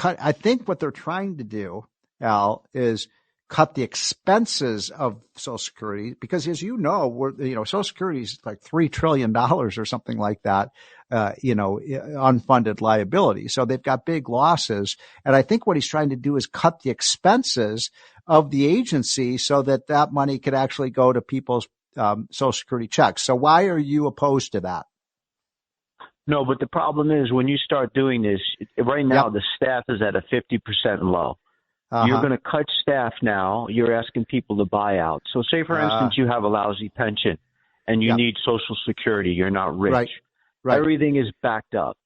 I think what they're trying to do, Al, is cut the expenses of Social Security, because as you know, Social Security is like $3 trillion or something like that, unfunded liability. So they've got big losses. And I think what he's trying to do is cut the expenses of the agency so that money could actually go to people's Social Security checks. So why are you opposed to that? No, but the problem is when you start doing this, right now the staff is at a 50% low. You're going to cut staff now. You're asking people to buy out. So say, for instance, you have a lousy pension and you need Social Security. You're not rich. Right. Everything is backed up.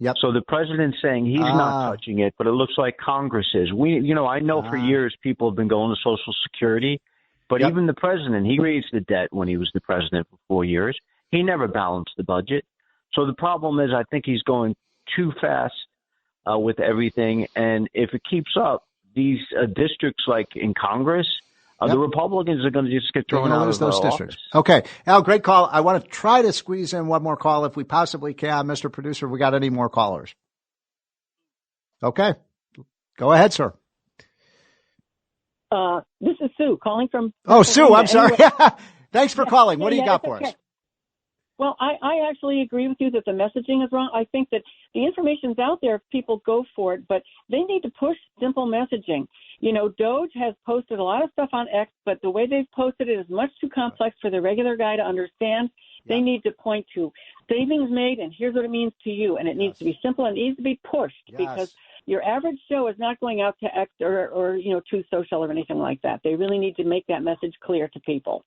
Yep. So the president's saying he's not touching it, but it looks like Congress is. I know for years people have been going to Social Security, but even the president, he raised the debt when he was the president for 4 years. He never balanced the budget. So the problem is I think he's going too fast with everything. And if it keeps up, these districts like in Congress, the Republicans are going to just get thrown out of those districts. Okay. Al, great call. I want to try to squeeze in one more call if we possibly can. Mr. Producer, we got any more callers? Okay. Go ahead, sir. This is Sue calling from. Oh, Sue, I'm sorry. Thanks for calling. What do you got for us? Well, I actually agree with you that the messaging is wrong. I think that the information's out there if people go for it, but they need to push simple messaging. Doge has posted a lot of stuff on X, but the way they've posted it is much too complex for the regular guy to understand. They need to point to savings made, and here's what it means to you. And it needs to be simple and it needs to be pushed because your average show is not going out to X or Truth Social or anything like that. They really need to make that message clear to people.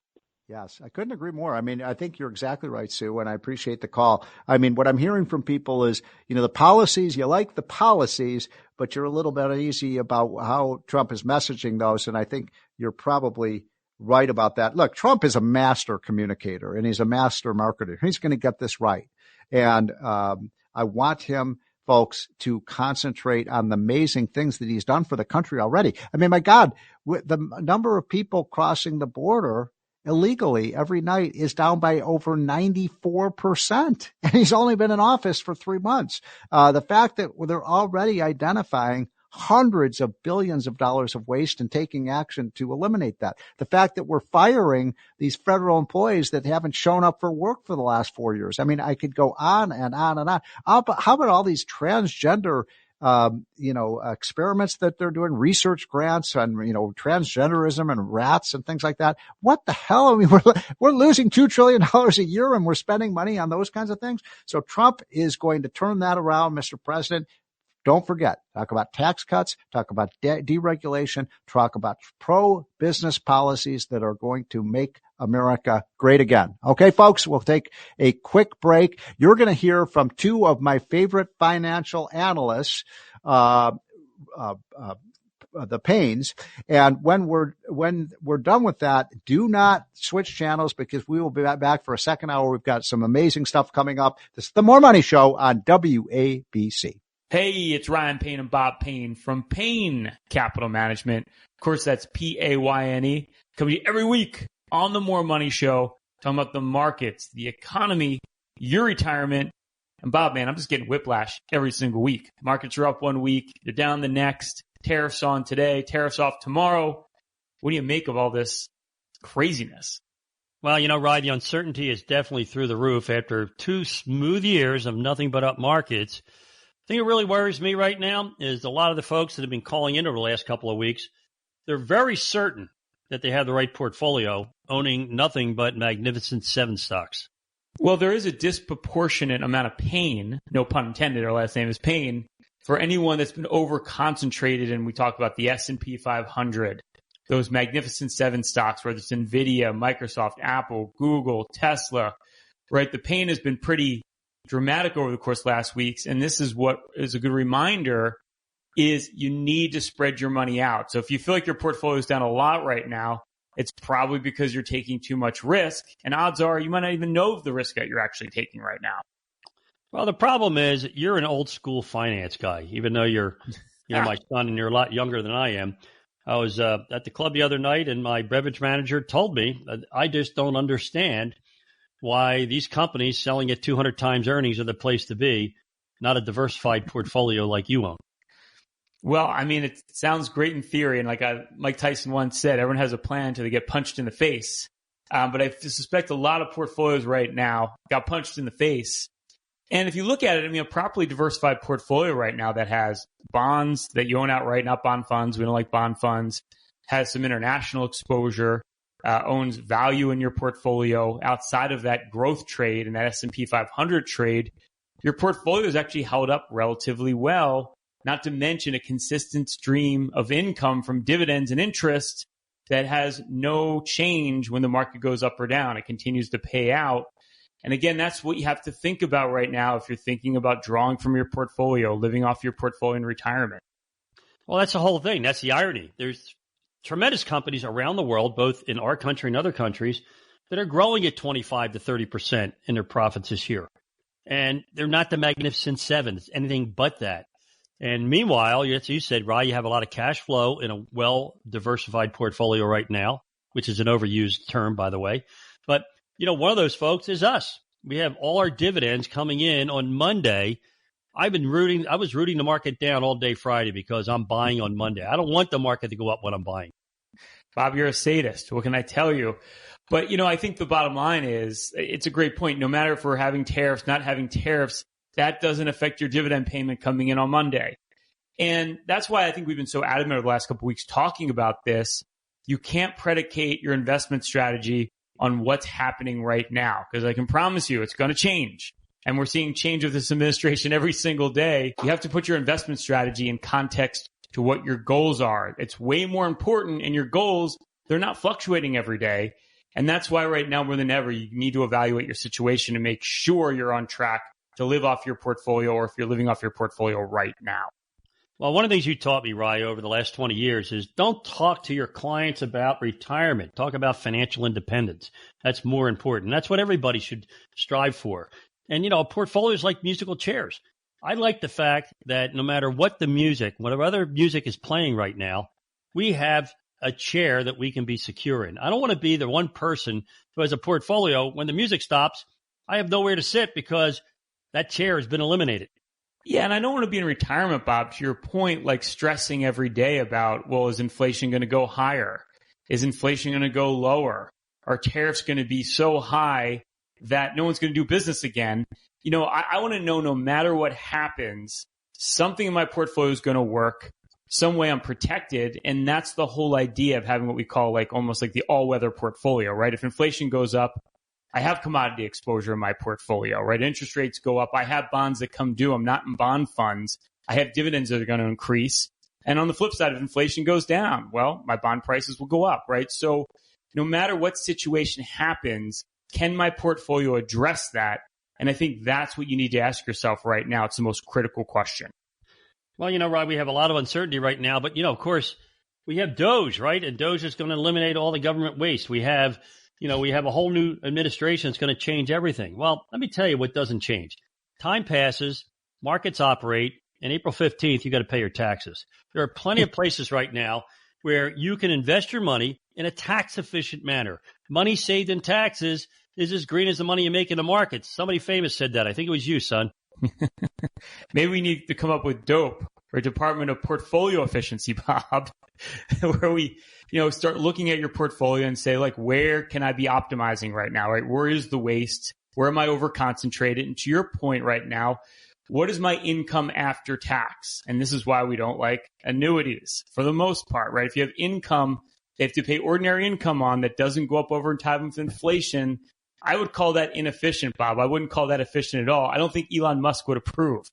Yes, I couldn't agree more. I mean, I think you're exactly right, Sue, and I appreciate the call. I mean, what I'm hearing from people is, the policies, you like the policies, but you're a little bit uneasy about how Trump is messaging those, and I think you're probably right about that. Look, Trump is a master communicator, and he's a master marketer. He's going to get this right, and I want him, folks, to concentrate on the amazing things that he's done for the country already. I mean, my God, the number of people crossing the border illegally every night is down by over 94%. And he's only been in office for 3 months. The fact that they're already identifying hundreds of billions of dollars of waste and taking action to eliminate that. The fact that we're firing these federal employees that haven't shown up for work for the last 4 years. I mean, I could go on and on and on. How about all these transgender experiments that they're doing, research grants on, transgenderism and rats and things like that. What the hell? I mean, we're losing $2 trillion a year and we're spending money on those kinds of things. So Trump is going to turn that around, Mr. President. Don't forget, talk about tax cuts, talk about deregulation, talk about pro-business policies that are going to make America great again. Okay, folks, we'll take a quick break. You're going to hear from two of my favorite financial analysts, the Paynes. And when we're done with that, do not switch channels because we will be back for a second hour. We've got some amazing stuff coming up. This is the More Money Show on WABC. Hey, it's Ryan Payne and Bob Payne from Payne Capital Management. Of course, that's Payne. Coming to you every week on the More Money Show, talking about the markets, the economy, your retirement. And Bob, man, I'm just getting whiplash every single week. Markets are up one week, they're down the next. tariffs on today, tariffs off tomorrow. What do you make of all this craziness? Well, Ryan, the uncertainty is definitely through the roof after 2 smooth years of nothing but up markets. The thing that really worries me right now is a lot of the folks that have been calling in over the last couple of weeks, they're very certain that they have the right portfolio, owning nothing but Magnificent Seven stocks. Well, there is a disproportionate amount of pain, no pun intended, our last name is Pain, for anyone that's been over-concentrated, and we talk about the S&P 500, those Magnificent Seven stocks, whether it's NVIDIA, Microsoft, Apple, Google, Tesla, right? The pain has been pretty dramatic over the course of last weeks, and this is what is a good reminder is you need to spread your money out. So if you feel like your portfolio is down a lot right now, it's probably because you're taking too much risk, and odds are you might not even know the risk that you're actually taking right now. Well, the problem is you're an old school finance guy, even though you're my son and you're a lot younger than I am. I was at the club the other night, and my beverage manager told me that I just don't understand why these companies selling at 200 times earnings are the place to be, not a diversified portfolio like you own. Well, I mean, it sounds great in theory, and like Mike Tyson once said, everyone has a plan until they get punched in the face. But I suspect a lot of portfolios right now got punched in the face. And if you look at it, I mean, a properly diversified portfolio right now that has bonds that you own outright, not bond funds. We don't like bond funds. Has some international exposure, owns value in your portfolio outside of that growth trade and that S&P 500 trade. Your portfolio is actually held up relatively well, not to mention a consistent stream of income from dividends and interest that has no change when the market goes up or down. It continues to pay out. And again, that's what you have to think about right now if you're thinking about drawing from your portfolio, living off your portfolio in retirement. Well, that's the whole thing. That's the irony. There's tremendous companies around the world, both in our country and other countries, that are growing at 25 to 30% in their profits this year. And they're not the Magnificent Seven. It's anything but that. And meanwhile, as you said, Rye, you have a lot of cash flow in a well-diversified portfolio right now, which is an overused term, by the way. But one of those folks is us. We have all our dividends coming in on Monday. I was rooting the market down all day Friday because I'm buying on Monday. I don't want the market to go up when I'm buying. Bob, you're a sadist. What can I tell you? But, I think the bottom line is it's a great point. No matter if we're having tariffs, not having tariffs, that doesn't affect your dividend payment coming in on Monday. And that's why I think we've been so adamant over the last couple of weeks talking about this. You can't predicate your investment strategy on what's happening right now, because I can promise you it's going to change. And we're seeing change of this administration every single day. You have to put your investment strategy in context to what your goals are. It's way more important, and your goals, they're not fluctuating every day. And that's why right now more than ever, you need to evaluate your situation and make sure you're on track to live off your portfolio, or if you're living off your portfolio right now. Well, one of the things you taught me, Rye, over the last 20 years is don't talk to your clients about retirement. Talk about financial independence. That's more important. That's what everybody should strive for. And, portfolios like musical chairs. I like the fact that no matter what the music, whatever other music is playing right now, we have a chair that we can be secure in. I don't want to be the one person who has a portfolio. When the music stops, I have nowhere to sit because that chair has been eliminated. Yeah, and I don't want to be in retirement, Bob, to your point, like stressing every day about, well, is inflation going to go higher? Is inflation going to go lower? Are tariffs going to be so high that no one's going to do business again? I want to know no matter what happens, something in my portfolio is going to work. Some way I'm protected. And that's the whole idea of having what we call almost like the all-weather portfolio, right? If inflation goes up, I have commodity exposure in my portfolio, right? Interest rates go up. I have bonds that come due. I'm not in bond funds. I have dividends that are going to increase. And on the flip side, if inflation goes down, well, my bond prices will go up, right? So no matter what situation happens, can my portfolio address that? And I think that's what you need to ask yourself right now. It's the most critical question. Well, Rob, we have a lot of uncertainty right now, but, of course, we have DOGE, right? And DOGE is going to eliminate all the government waste. We have a whole new administration that's going to change everything. Well, let me tell you what doesn't change. Time passes, markets operate, and April 15th, you got to pay your taxes. There are plenty of places right now where you can invest your money in a tax-efficient manner. Money saved in taxes is as green as the money you make in the markets. Somebody famous said that. I think it was you, son. Maybe we need to come up with dope. or a department of portfolio efficiency, Bob, where we, start looking at your portfolio and say, like, where can I be optimizing right now, right? Where is the waste? Where am I over concentrated? And to your point right now, what is my income after tax? And this is why we don't like annuities for the most part, right? If you have income, they have to pay ordinary income on that doesn't go up over time with inflation. I would call that inefficient, Bob. I wouldn't call that efficient at all. I don't think Elon Musk would approve.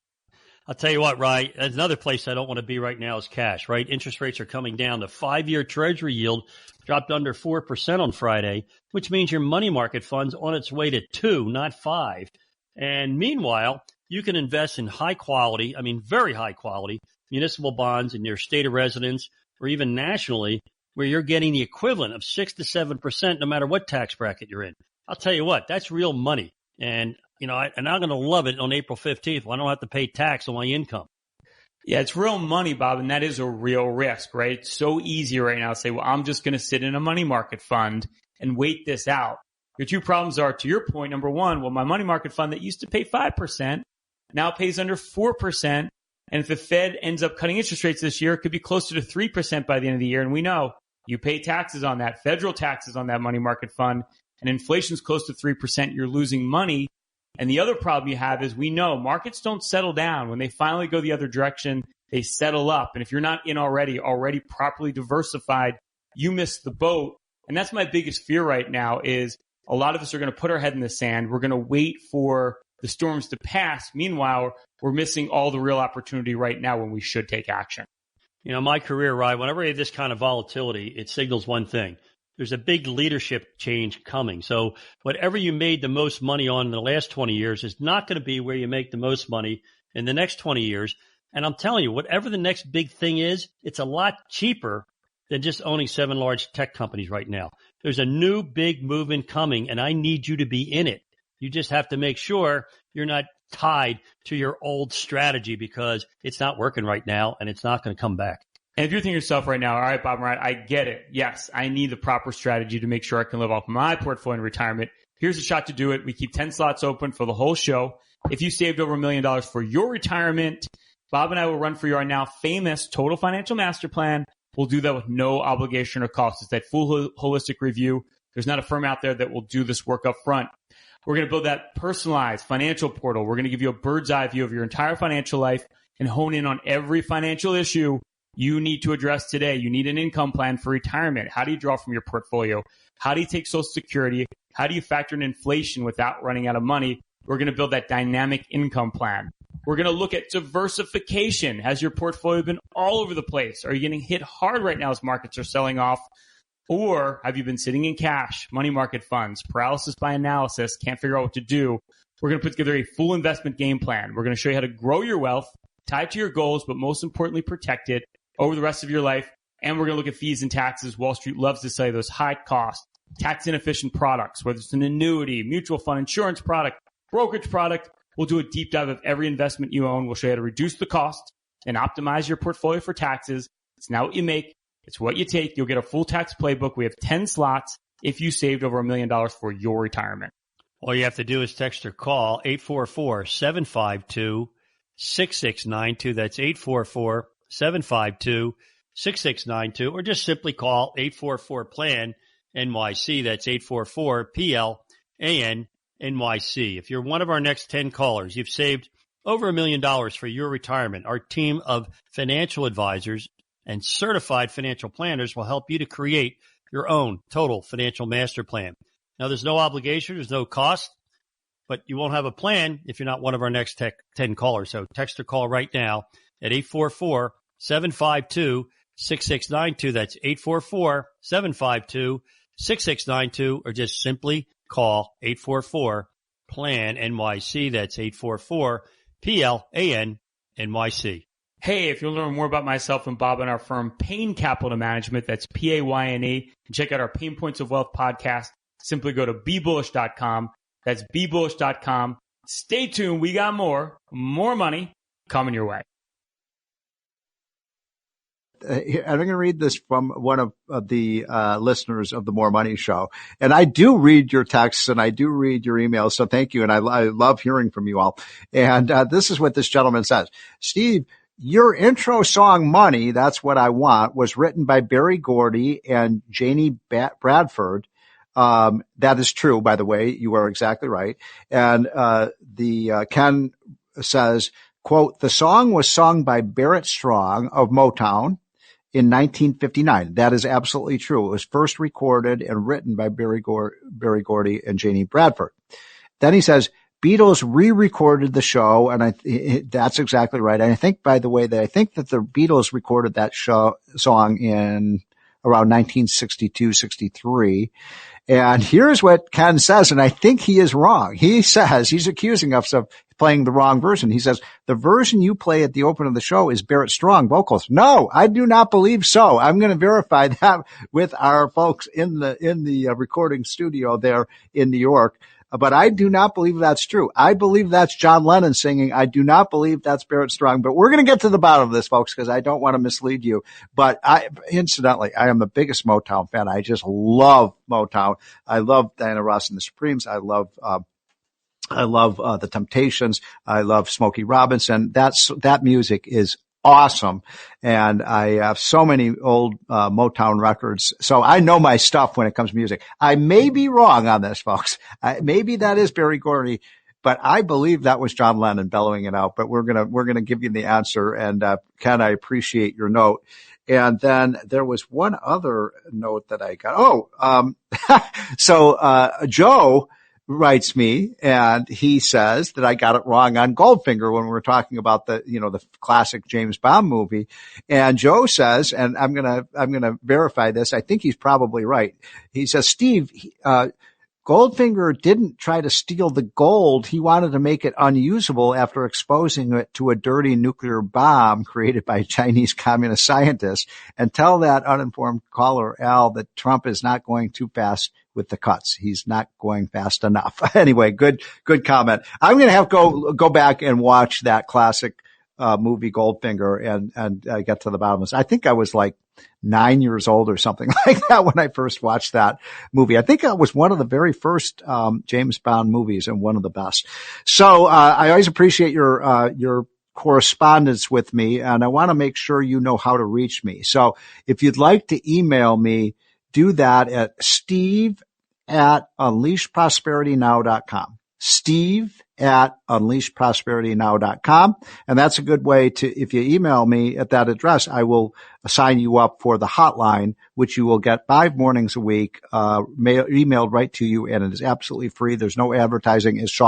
I'll tell you what, Rye, there's another place I don't want to be right now is cash, right? Interest rates are coming down. The 5-year Treasury yield dropped under 4% on Friday, which means your money market fund's on its way to 2, not 5. And meanwhile, you can invest in high quality, very high quality municipal bonds in your state of residence or even nationally, where you're getting the equivalent of 6 to 7% no matter what tax bracket you're in. I'll tell you what, that's real money. And I'm going to love it on April 15th when I don't have to pay tax on my income. Yeah, it's real money, Bob, and that is a real risk, right? It's so easy right now to say, well, I'm just going to sit in a money market fund and wait this out. Your two problems are, to your point, number one, well, my money market fund that used to pay 5% now pays under 4%. And if the Fed ends up cutting interest rates this year, it could be closer to 3% by the end of the year. And we know you pay taxes on that, federal taxes on that money market fund, and inflation's close to 3%, you're losing money. And the other problem you have is we know markets don't settle down. When they finally go the other direction, they settle up. And if you're not in already properly diversified, you miss the boat. And that's my biggest fear right now is a lot of us are going to put our head in the sand. We're going to wait for the storms to pass. Meanwhile, we're missing all the real opportunity right now when we should take action. My career, Ryan, whenever I have this kind of volatility, it signals one thing. There's a big leadership change coming. So whatever you made the most money on in the last 20 years is not going to be where you make the most money in the next 20 years. And I'm telling you, whatever the next big thing is, it's a lot cheaper than just owning 7 large tech companies right now. There's a new big movement coming, and I need you to be in it. You just have to make sure you're not tied to your old strategy because it's not working right now and it's not going to come back. And if you're thinking to yourself right now, all right, Bob, right, I get it. Yes, I need the proper strategy to make sure I can live off my portfolio in retirement. Here's a shot to do it. We keep 10 slots open for the whole show. If you saved over $1 million for your retirement, Bob and I will run for you our now famous Total Financial Master Plan. We'll do that with no obligation or cost. It's that full holistic review. There's not a firm out there that will do this work up front. We're going to build that personalized financial portal. We're going to give you a bird's eye view of your entire financial life and hone in on every financial issue you need to address today. You need an income plan for retirement. How do you draw from your portfolio? How do you take Social Security? How do you factor in inflation without running out of money? We're going to build that dynamic income plan. We're going to look at diversification. Has your portfolio been all over the place? Are you getting hit hard right now as markets are selling off? Or have you been sitting in cash, money market funds, paralysis by analysis, can't figure out what to do? We're going to put together a full investment game plan. We're going to show you how to grow your wealth, tie it to your goals, but most importantly, protect it over the rest of your life. And we're going to look at fees and taxes. Wall Street loves to sell those high cost, tax inefficient products, whether it's an annuity, mutual fund, insurance product, brokerage product. We'll do a deep dive of every investment you own. We'll show you how to reduce the cost and optimize your portfolio for taxes. It's not what you make. It's what you take. You'll get a full tax playbook. We have 10 slots if you saved over $1 million for your retirement. All you have to do is text or call 844-752-6692. That's 844-752-6692. Or just simply call 844-PLAN-NYC. That's 844-PLAN-NYC. If you're one of our next 10 callers, you've saved over $1 million for your retirement. Our team of financial advisors and certified financial planners will help you to create your own total financial master plan. Now, there's no obligation, there's no cost, but you won't have a plan if you're not one of our next 10 callers. So text or call right now at 844-752-6692. That's 844-752-6692, or just simply call 844-PLAN-NYC. That's 844-PLAN-NYC. Hey, if you want to learn more about myself and Bob and our firm, Payne Capital Management, that's P-A-Y-N-E, and check out our Pain Points of Wealth podcast. Simply go to BeBullish.com. That's BeBullish.com. Stay tuned. We got more money coming your way. I'm going to read this from one of the listeners of the More Money Show. And I do read your texts and I do read your emails. So thank you. And I love hearing from you all. And this is what this gentleman says. Steve, your intro song, Money, That's What I Want, was written by Berry Gordy and Janie Bradford. That is true, by the way. You are exactly right. And Ken says, quote, the song was sung by Barrett Strong of Motown in 1959. That is absolutely true. It was first recorded and written by Berry Gordy and Janie Bradford. Then he says, Beatles re-recorded the show, and that's exactly right. And I think, by the way, that the Beatles recorded that song in around 1962, 63. And here's what Ken says, and I think he is wrong. He says, he's accusing us of playing the wrong version. He says, the version you play at the open of the show is Barrett Strong vocals. No, I do not believe so. I'm going to verify that with our folks in the recording studio there in New York. But I do not believe that's true. I believe that's John Lennon singing. I do not believe that's Barrett Strong. But we're going to get to the bottom of this, folks, because I don't want to mislead you. But incidentally, I am the biggest Motown fan. I just love Motown. I love Diana Ross and the Supremes. I love the Temptations. I love Smokey Robinson. That music is awesome. And I have so many old Motown records. So I know my stuff when it comes to music. I may be wrong on this, folks. Maybe that is Berry Gordy, but I believe that was John Lennon bellowing it out. But we're going to give you the answer. And Ken, I appreciate your note. And then there was one other note that I got. So Joe writes me and he says that I got it wrong on Goldfinger when we were talking about the classic James Bond movie. And Joe says, and I'm going to verify this. I think he's probably right. He says, Steve, Goldfinger didn't try to steal the gold. He wanted to make it unusable after exposing it to a dirty nuclear bomb created by Chinese communist scientists. And tell that uninformed caller, Al, that Trump is not going too fast with the cuts. He's not going fast enough. Anyway, good comment. I'm going to have to go back and watch that classic movie Goldfinger and get to the bottom of this. I think I was like 9 years old or something like that when I first watched that movie. I think it was one of the very first James Bond movies and one of the best. So I always appreciate your correspondence with me, and I want to make sure you know how to reach me. So if you'd like to email me, do that at steve@unleashprosperitynow.com. steve@unleashprosperitynow.com. And that's a good way to, if you email me at that address, I will sign you up for the hotline, which you will get 5 mornings a week, emailed right to you. And it is absolutely free. There's no advertising. It's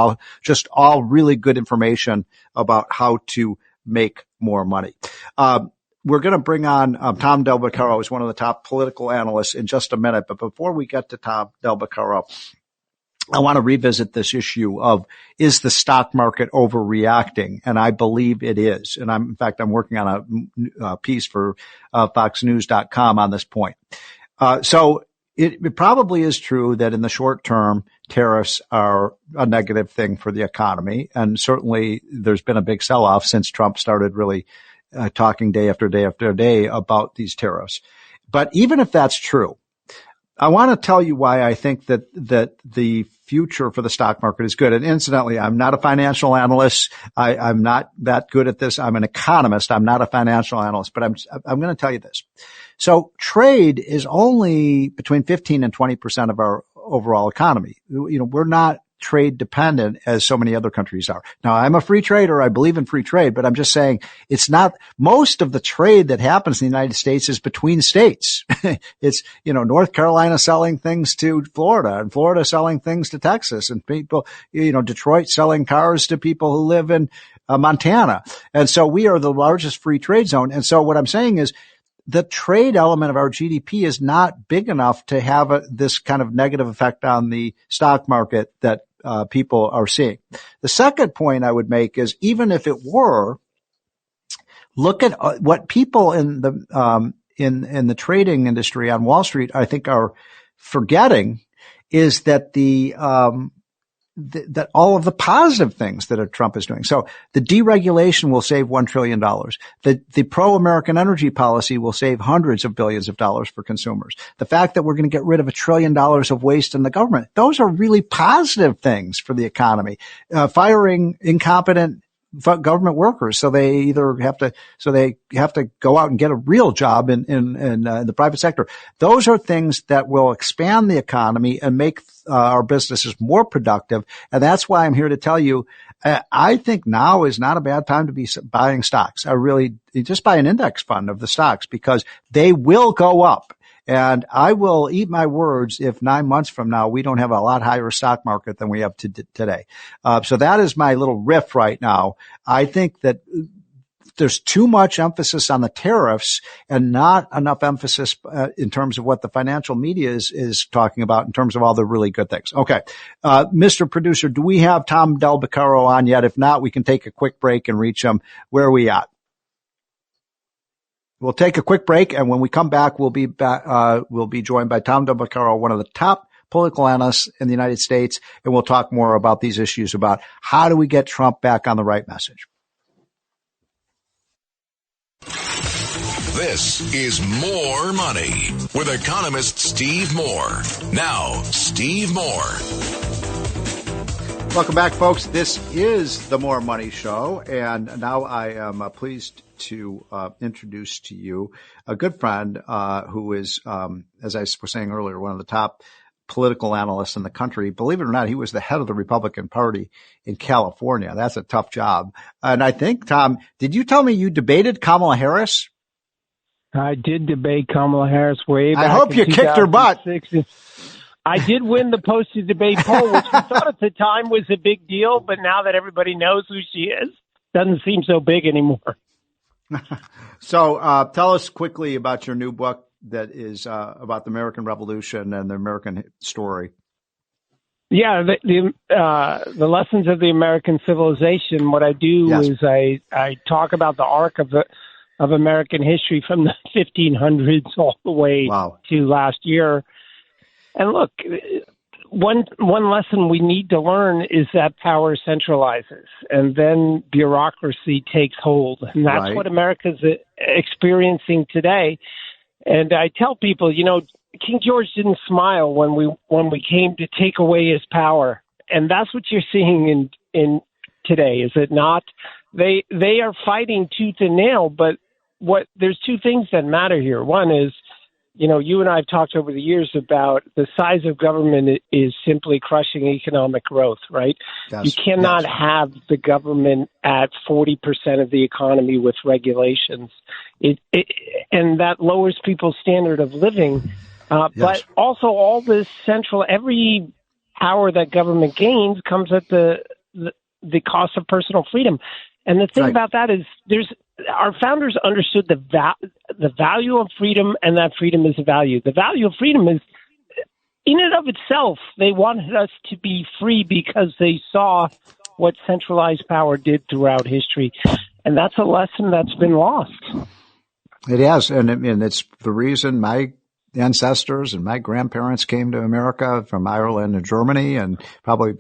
just all really good information about how to make more money. We're going to bring on Tom Del Beccaro, who's one of the top political analysts, in just a minute. But before we get to Tom Del Beccaro, I want to revisit this issue of, is the stock market overreacting? And I believe it is. And I'm working on a piece for FoxNews.com on this point. So it probably is true that in the short term, tariffs are a negative thing for the economy. And certainly there's been a big sell-off since Trump started really talking day after day after day about these tariffs. But even if that's true, I want to tell you why I think that the future for the stock market is good. And incidentally, I'm not a financial analyst. I'm not that good at this. I'm an economist. I'm not a financial analyst, but I'm going to tell you this. So trade is only between 15 and 20% of our overall economy. We're not trade dependent as so many other countries are. Now, I'm a free trader. I believe in free trade, but I'm just saying it's not, most of the trade that happens in the United States is between states. It's, North Carolina selling things to Florida and Florida selling things to Texas, and people, Detroit selling cars to people who live in Montana. And so we are the largest free trade zone. And so what I'm saying is, the trade element of our GDP is not big enough to have this kind of negative effect on the stock market that people are seeing. The second point I would make is, even if it were, look at what people in the trading industry on Wall Street, I think, are forgetting is that that all of the positive things that Trump is doing. So the deregulation will save $1 trillion. The pro-American energy policy will save hundreds of billions of dollars for consumers. The fact that we're going to get rid of $1 trillion of waste in the government, those are really positive things for the economy. Firing incompetent government workers. So they have to go out and get a real job in the private sector. Those are things that will expand the economy and make our businesses more productive. And that's why I'm here to tell you, I think now is not a bad time to be buying stocks. Just buy an index fund of the stocks because they will go up. And I will eat my words if 9 months from now we don't have a lot higher stock market than we have today. So that is my little riff right now. I think that there's too much emphasis on the tariffs and not enough emphasis in terms of what the financial media is talking about in terms of all the really good things. Okay. Mr. Producer, do we have Tom Del Beccaro on yet? If not, we can take a quick break and reach him. Where are we at? We'll take a quick break, and when we come back, we'll be joined by Tom Del Beccaro, one of the top political analysts in the United States, and we'll talk more about these issues about how do we get Trump back on the right message. This is More Money with economist Steve Moore. Now, Steve Moore. Welcome back, folks. This is the More Money Show, and now I am pleased to introduce to you a good friend who is, as I was saying earlier, one of the top political analysts in the country. Believe it or not, he was the head of the Republican Party in California. That's a tough job. And I think, Tom, did you tell me you debated Kamala Harris? I did debate Kamala Harris way back. I hope you kicked her butt. I did win the posted debate poll, which we thought at the time was a big deal, but now that everybody knows who she is, doesn't seem so big anymore. So tell us quickly about your new book that is about the American Revolution and the American story. Yeah, the lessons of the American civilization. What I do is I talk about the arc of American history from the 1500s all the way to last year. And look, one lesson we need to learn is that power centralizes and then bureaucracy takes hold. And that's what America's experiencing today. And I tell people, King George didn't smile when we came to take away his power. And that's what you're seeing in today, is it not? They are fighting tooth and nail, but there's two things that matter here. One is, you and I have talked over the years about the size of government is simply crushing economic growth, right? Yes, you cannot have the government at 40% of the economy with regulations. And that lowers people's standard of living. But also all this every power that government gains comes at the cost of personal freedom. And the thing about that is our founders understood the value of freedom, and that freedom is a value. The value of freedom is, in and of itself, they wanted us to be free because they saw what centralized power did throughout history. And that's a lesson that's been lost. It has. And it's the reason my ancestors and my grandparents came to America from Ireland and Germany, and probably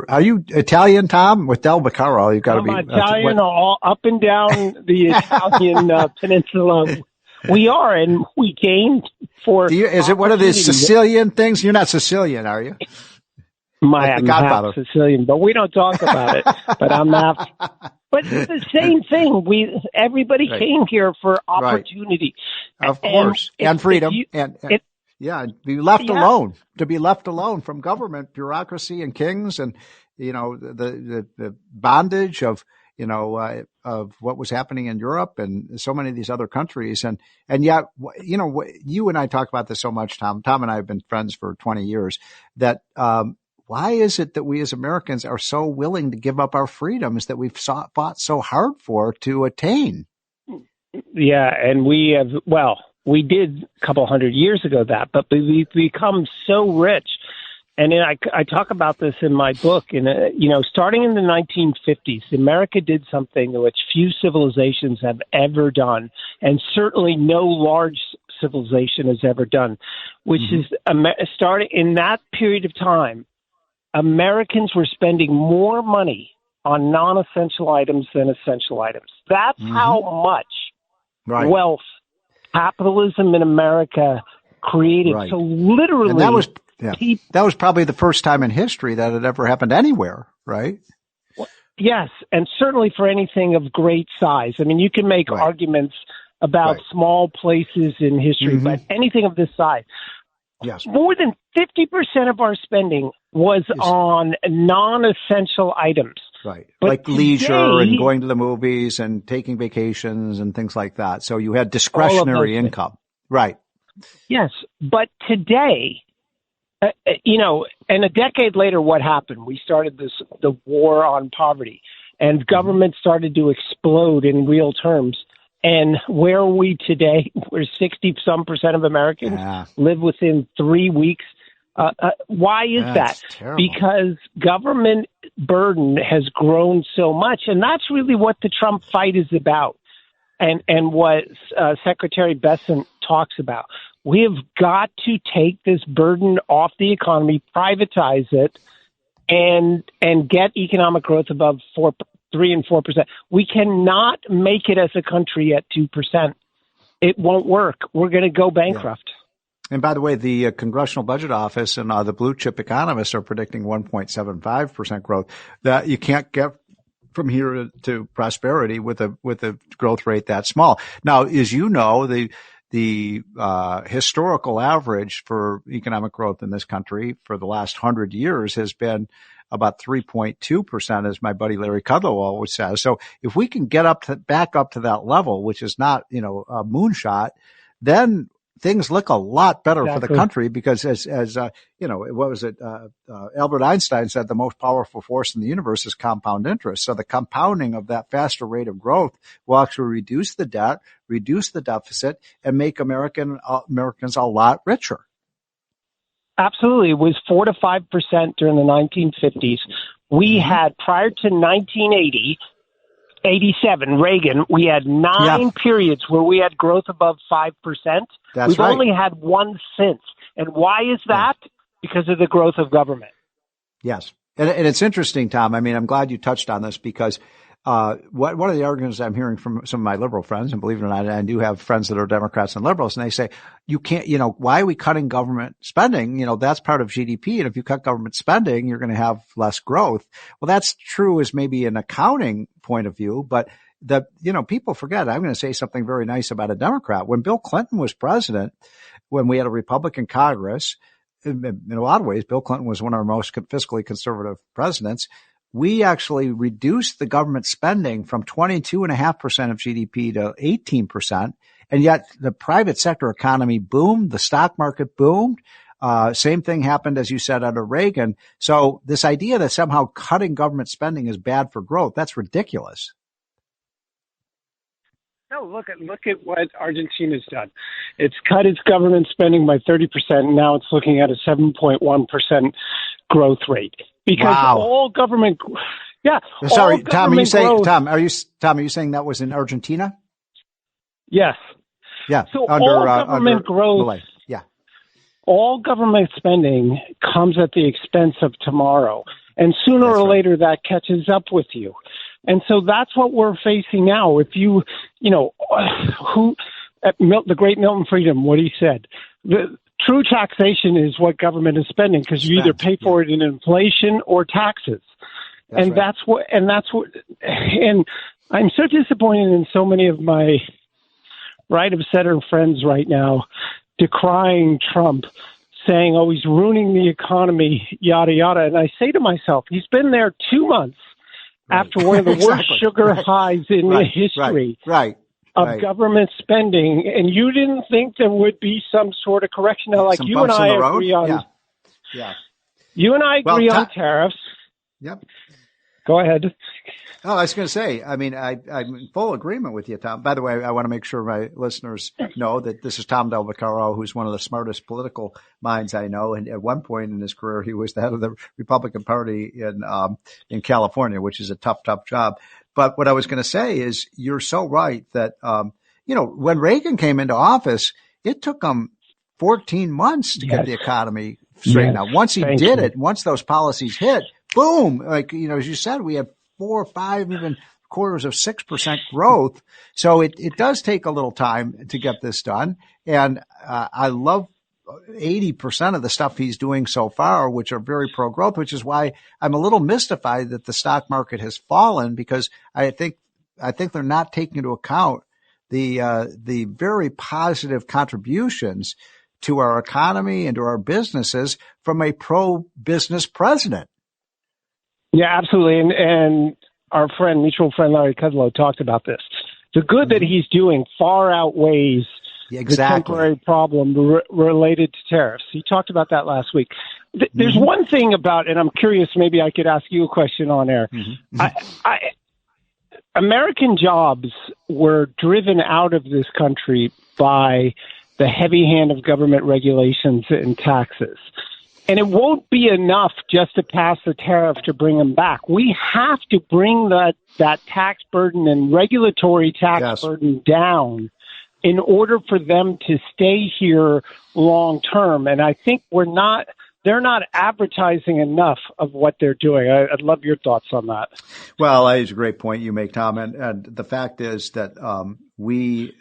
are you Italian, Tom? With Del Beccaro, you've got to be Italian, all up and down the Italian peninsula. We are, and we came for. Is it one of these Sicilian things? You're not Sicilian, are you? I'm half Sicilian, but we don't talk about it. But I'm half. But it's the same thing. Everybody came here for opportunity, of course, and freedom, be left alone. To be left alone from government, bureaucracy, and kings, and the bondage of what was happening in Europe and so many of these other countries, and yet you and I talk about this so much, Tom. Tom and I have been friends for 20 years. That why is it that we as Americans are so willing to give up our freedoms that we've fought so hard for to attain? Yeah, and we did a couple hundred years ago but we've become so rich. And I talk about this in my book. Starting in the 1950s, America did something which few civilizations have ever done, and certainly no large civilization has ever done, which is starting in that period of time. Americans were spending more money on non-essential items than essential items. That's how much wealth capitalism in America created. So literally, and that was probably the first time in history that it ever happened anywhere, right? Yes, and certainly for anything of great size. I mean, you can make arguments about small places in history, but anything of this size. Yes. More than 50% of our spending was on non-essential items. Right. But like leisure and going to the movies and taking vacations and things like that. So you had discretionary income. Right. Yes. But today, and a decade later, what happened? We started the war on poverty, and government started to explode in real terms. And where are we today? Where 60-some% of Americans live within 3 weeks. Why is that? Terrible. Because government burden has grown so much, and that's really what the Trump fight is about, and what Secretary Bessent talks about. We have got to take this burden off the economy, privatize it, and get economic growth above 3 and 4%. We cannot make it as a country at 2%. It won't work. We're going to go bankrupt. Yeah. And by the way, the Congressional Budget Office and the blue chip economists are predicting 1.75% growth. That you can't get from here to prosperity with a growth rate that small. Now, as you know, the historical average for economic growth in this country for the last 100 years has been about 3.2%, as my buddy Larry Kudlow always says. So if we can get back up to that level, which is not, a moonshot, then things look a lot better for the country, because as what was it? Albert Einstein said the most powerful force in the universe is compound interest. So the compounding of that faster rate of growth will actually reduce the debt, reduce the deficit, and make Americans a lot richer. Absolutely. It was 4 to 5% during the 1950s. We had, prior to 1987, Reagan, we had 9 periods where we had growth above 5%. We've only had one since. And why is that? Because of the growth of government. Yes. And it's interesting, Tom. I mean, I'm glad you touched on this, because one of the arguments I'm hearing from some of my liberal friends, and believe it or not, I do have friends that are Democrats and liberals, and they say, you can't, why are we cutting government spending? That's part of GDP. And if you cut government spending, you're going to have less growth. Well, that's true as maybe an accounting point of view, but people forget. I'm going to say something very nice about a Democrat. When Bill Clinton was president, when we had a Republican Congress, in a lot of ways, Bill Clinton was one of our most fiscally conservative presidents. We actually reduced the government spending from 22.5% of GDP to 18%. And yet the private sector economy boomed. The stock market boomed. Same thing happened, as you said, under Reagan. So this idea that somehow cutting government spending is bad for growth, that's ridiculous. No, look at what Argentina's done. It's cut its government spending by 30%. And now it's looking at a 7.1% growth rate. Because all government, Sorry, Tom. Are you saying are you saying that was in Argentina? Yes. Yeah. So all government growth. Yeah. All government spending comes at the expense of tomorrow, and sooner or later that catches up with you. And so that's what we're facing now. If the great Milton Friedman, what he said, the true taxation is what government is spending, because you either pay for it in inflation or taxes. And I'm so disappointed in so many of my right of center friends right now decrying Trump, saying, oh, he's ruining the economy, yada, yada. And I say to myself, he's been there 2 months after one of the worst sugar highs in the history of government spending, and you didn't think there would be some sort of correction. Now, like you and I agree on, you and I agree on tariffs. Yep. Go ahead. Oh, I was going to say, I mean, I'm in full agreement with you, Tom. By the way, I want to make sure my listeners know that this is Tom Del Vaccaro, who's one of the smartest political minds I know. And at one point in his career, he was the head of the Republican Party in California, which is a tough job. But what I was going to say is, you're so right that, when Reagan came into office, it took him 14 months to get the economy straightened out. Once he did it, once those policies hit, boom, as you said, we had 4 or 5, even quarters of 6% growth. So it does take a little time to get this done. And I love 80% of the stuff he's doing so far, which are very pro-growth, which is why I'm a little mystified that the stock market has fallen, because I think they're not taking into account the very positive contributions to our economy and to our businesses from a pro-business president. Yeah, absolutely. And our mutual friend Larry Kudlow talked about this. The good that he's doing far outweighs the temporary problem related to tariffs. He talked about that last week. There's one thing about, and I'm curious, maybe I could ask you a question on air. American jobs were driven out of this country by the heavy hand of government regulations and taxes. And it won't be enough just to pass the tariff to bring them back. We have to bring that tax burden and regulatory tax burden down in order for them to stay here long term. And I think they're not advertising enough of what they're doing. I'd love your thoughts on that. Well, that is a great point you make, Tom. And the fact is that we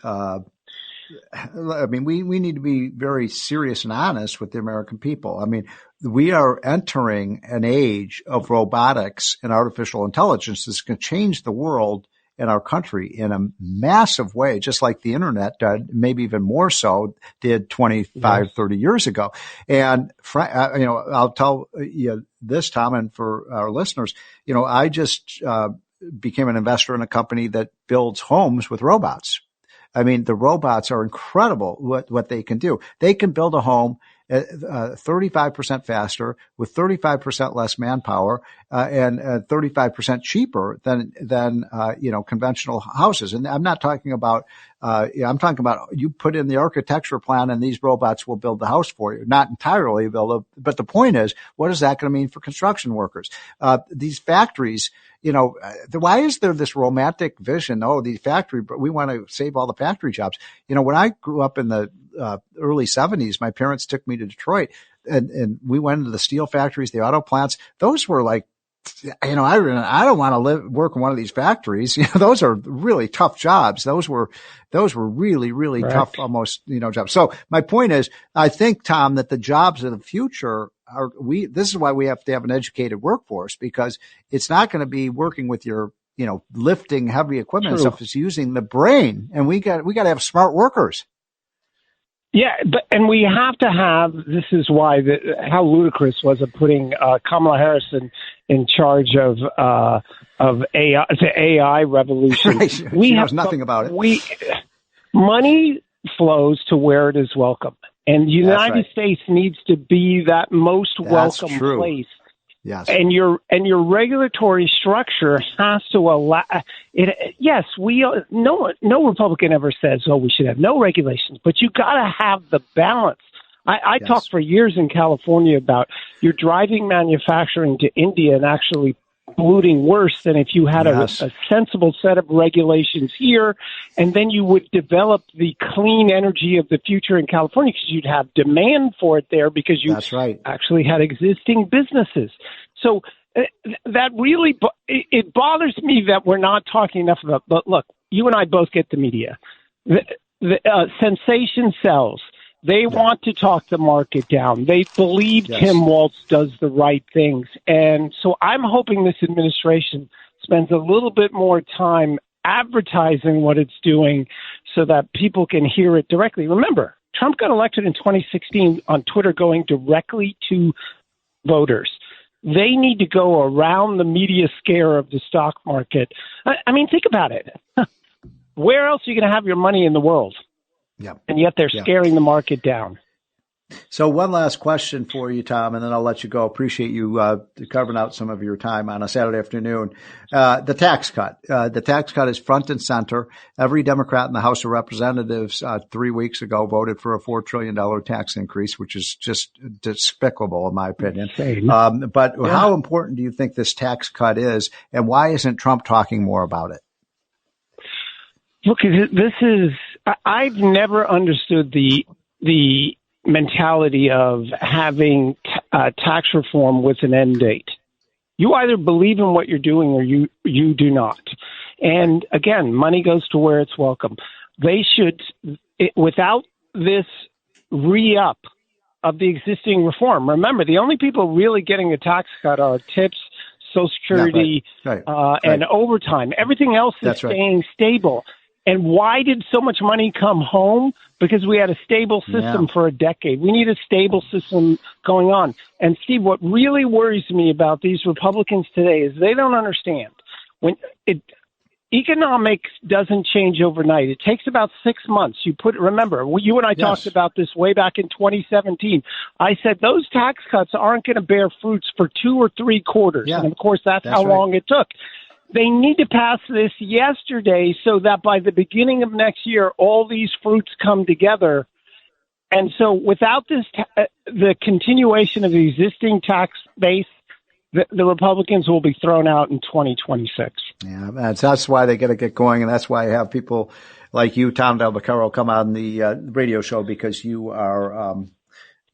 need to be very serious and honest with the American people. I mean, we are entering an age of robotics and artificial intelligence that's going to change the world in our country in a massive way, just like the internet did, maybe even more so did 25, 30 years ago. And, I'll tell you this, Tom, and for our listeners, I just became an investor in a company that builds homes with robots. I mean, the robots are incredible what they can do. They can build a home 35% faster with 35% less manpower, and 35% cheaper than conventional houses. And I'm not talking about, I'm talking about you put in the architecture plan and these robots will build the house for you. Not entirely, but the point is, what is that going to mean for construction workers? These factories, why is there this romantic vision? Oh, the factory, but we want to save all the factory jobs. When I grew up in the early 70s, my parents took me to Detroit and we went into the steel factories, the auto plants. Those were like, I don't want to work in one of these factories. Those are really tough jobs. Those were really, really tough, almost, jobs. So my point is, I think, Tom, that the jobs of the future this is why we have to have an educated workforce, because it's not going to be working with your, lifting heavy equipment and stuff. It's using the brain, and we got to have smart workers. Yeah, and we have to have. This is why how ludicrous was it putting Kamala Harris in charge of AI, the AI revolution. Right. She knows nothing about it. Money flows to where it is welcome, and the United States needs to be that most welcome place. Yes. And your regulatory structure has to allow it. Yes, no Republican ever says, "Oh, we should have no regulations," but you got to have the balance. I talked for years in California about you're driving manufacturing to India and actually polluting worse than if you had a sensible set of regulations here, and then you would develop the clean energy of the future in California because you'd have demand for it there because you actually had existing businesses. So that really, it bothers me that we're not talking enough about, but look, you and I both get the media. The sensation sells. They want to talk the market down. They believe Tim Walz does the right things. And so I'm hoping this administration spends a little bit more time advertising what it's doing so that people can hear it directly. Remember, Trump got elected in 2016 on Twitter going directly to voters. They need to go around the media scare of the stock market. I mean, think about it. Where else are you going to have your money in the world? Yeah. And yet they're scaring the market down. So one last question for you, Tom, and then I'll let you go. Appreciate you carving out some of your time on a Saturday afternoon. The tax cut. The tax cut is front and center. Every Democrat in the House of Representatives 3 weeks ago voted for a $4 trillion tax increase, which is just despicable in my opinion. But how important do you think this tax cut is, and why isn't Trump talking more about it? Look, I've never understood the mentality of having tax reform with an end date. You either believe in what you're doing or you do not. And again, money goes to where it's welcome. They should, without this re-up of the existing reform. Remember, the only people really getting a tax cut are tips, Social Security, and overtime. Everything else is staying stable. And why did so much money come home? Because we had a stable system for a decade. We need a stable system going on. And Steve, what really worries me about these Republicans today is they don't understand. Economics doesn't change overnight. It takes about 6 months. Remember, you and I talked about this way back in 2017. I said those tax cuts aren't going to bear fruits for 2 or 3 quarters. And of course, that's how long it took. They need to pass this yesterday so that by the beginning of next year, all these fruits come together. And so without this, the continuation of the existing tax base, the Republicans will be thrown out in 2026. Yeah, that's why they got to get going. And that's why I have people like you, Tom Del Beccaro, come on the radio show, because you are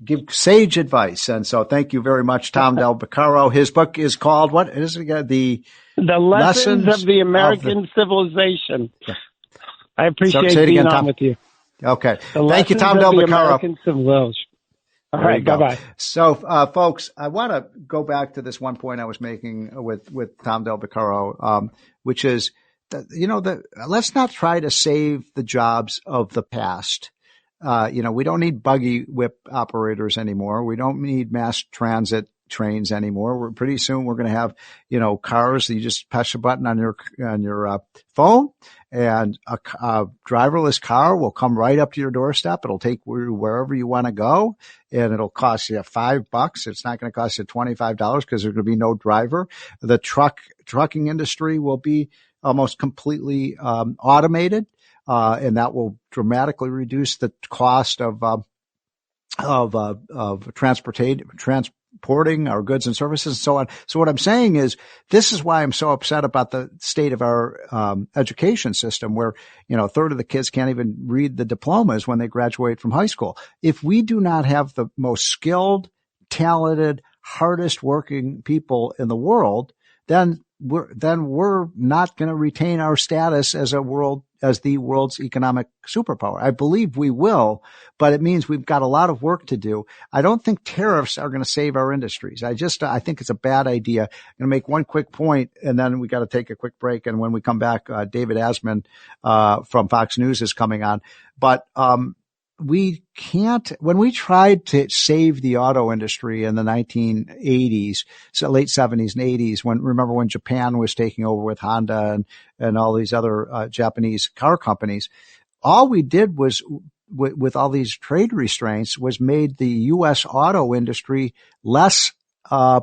give sage advice. And so thank you very much, Tom Del Beccaro. His book is called, what is it again? The Lessons of the American Civilization. Yeah. I appreciate being on with you. Okay. Thank you, Tom Del Beccaro. All right, bye-bye. So, folks, I want to go back to this one point I was making with Tom Del Beccaro, which is, let's not try to save the jobs of the past. We don't need buggy whip operators anymore. We don't need mass transit trains anymore. Pretty soon we're going to have, cars that you just push a button on your phone, and a driverless car will come right up to your doorstep. It'll take you wherever you want to go, and it'll cost you $5. It's not going to cost you $25 because there's going to be no driver. The trucking industry will be almost completely automated, and that will dramatically reduce the cost of transporting our goods and services and so on. So what I'm saying is, this is why I'm so upset about the state of our education system, where, a third of the kids can't even read the diplomas when they graduate from high school. If we do not have the most skilled, talented, hardest working people in the world, then we're not going to retain our status as the world's economic superpower. I believe we will, but it means we've got a lot of work to do. I don't think tariffs are going to save our industries. I think it's a bad idea. I'm going to make one quick point, and then we got to take a quick break. And when we come back, David Asman from Fox News is coming on. But when we tried to save the auto industry in the 1980s, so late 70s and 80s, remember when Japan was taking over with Honda and all these other Japanese car companies, all we did was, with all these trade restraints, was made the U.S. auto industry less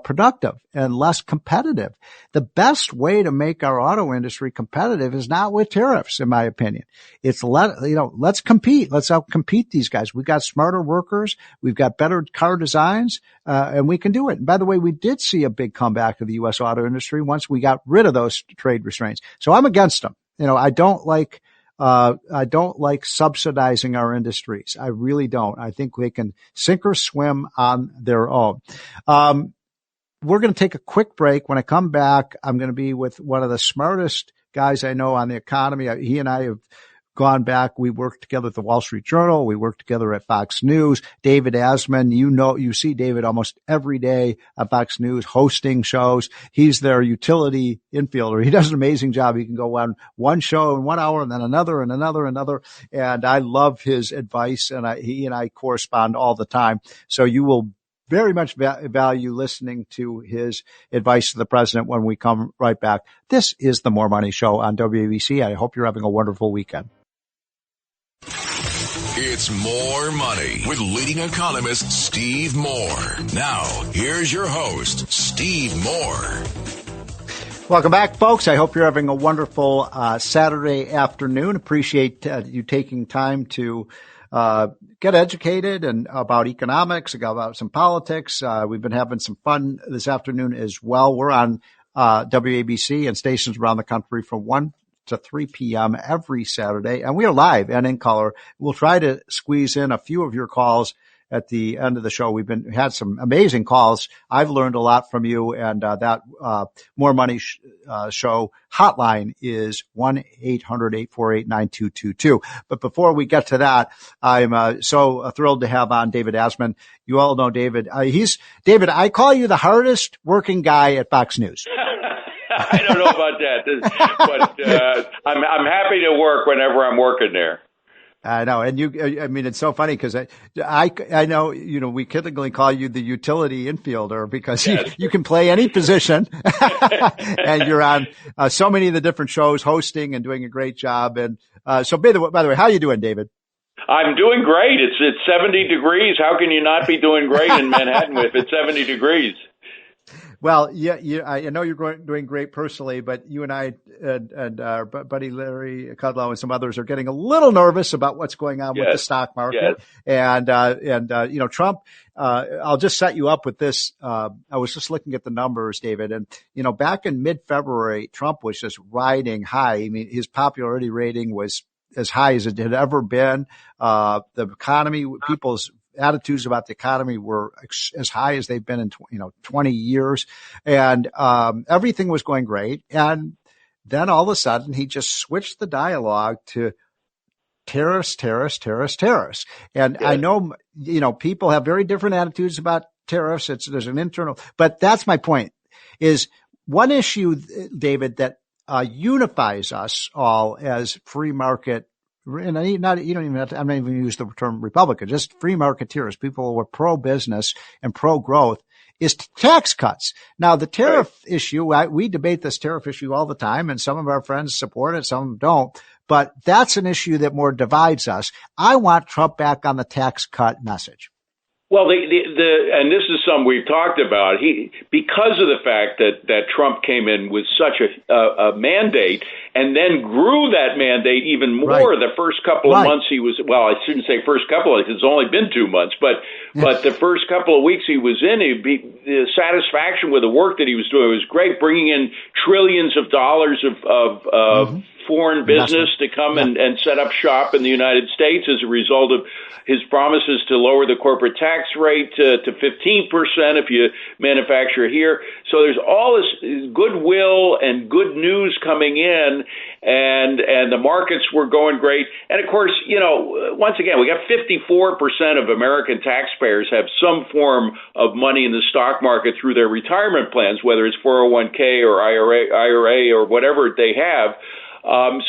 productive and less competitive. The best way to make our auto industry competitive is not with tariffs, in my opinion. It's let's compete. Let's out-compete these guys. We've got smarter workers. We've got better car designs, and we can do it. And by the way, we did see a big comeback of the U.S. auto industry once we got rid of those trade restraints. So I'm against them. I don't like subsidizing our industries. I really don't. I think they can sink or swim on their own. We're going to take a quick break. When I come back, I'm going to be with one of the smartest guys I know on the economy. He and I have gone back. We worked together at the Wall Street Journal. We worked together at Fox News. David Asman, you see David almost every day at Fox News hosting shows. He's their utility infielder. He does an amazing job. He can go on one show in 1 hour and then another and another and another. And I love his advice, and he and I correspond all the time. So you will very much value listening to his advice to the president when we come right back. This is the More Money Show on WABC. I hope you're having a wonderful weekend. It's More Money with leading economist Steve Moore. Now, here's your host, Steve Moore. Welcome back, folks. I hope you're having a wonderful Saturday afternoon. Appreciate you taking time to get educated and about economics, about some politics. We've been having some fun this afternoon as well. We're on WABC and stations around the country from 1 to 3 p.m. every Saturday, and we are live and in color. We'll try to squeeze in a few of your calls at the end of the show. We've had some amazing calls. I've learned a lot from you, and that More Money show hotline is 1-800-848-9222. But before we get to that, I'm so thrilled to have on David Asman. You all know David. David, I call you the hardest working guy at Fox News. I don't know about that, but I'm happy to work whenever I'm working there. I know. And it's so funny because I know, we typically call you the utility infielder because yes. you can play any position and you're on so many of the different shows hosting and doing a great job. And so by the way, how are you doing, David? I'm doing great. It's 70 degrees. How can you not be doing great in Manhattan if it's 70 degrees? Well, yeah, I know you're doing great personally, but you and I and our buddy Larry Kudlow and some others are getting a little nervous about what's going on with the stock market. Yes. And Trump, I'll just set you up with this. I was just looking at the numbers, David, and, back in mid-February, Trump was just riding high. I mean, his popularity rating was as high as it had ever been. The economy, people's attitudes about the economy were as high as they've been in 20 years, and everything was going great. And then all of a sudden, he just switched the dialogue to tariffs. And I know people have very different attitudes about tariffs. There's an internal, but that's my point. Is one issue, David, that unifies us all as free market. And I'm not even use the term Republican, just free marketeers, people who are pro-business and pro-growth, is tax cuts. Now, the tariff issue, we debate this tariff issue all the time, and some of our friends support it, some don't. But that's an issue that more divides us. I want Trump back on the tax cut message. Well, and this is something we've talked about. Because of the fact that Trump came in with such a mandate and then grew that mandate even more. The first couple of months he was, well, I shouldn't say first couple, it's only been 2 months, but the first couple of weeks he was in, the satisfaction with the work that he was doing was great, bringing in trillions of dollars of foreign business to come and set up shop in the United States as a result of his promises to lower the corporate tax rate to 15% if you manufacture here. So there's all this goodwill and good news coming in, and the markets were going great. And of course, once again, we got 54% of American taxpayers have some form of money in the stock market through their retirement plans, whether it's 401k or IRA or whatever they have.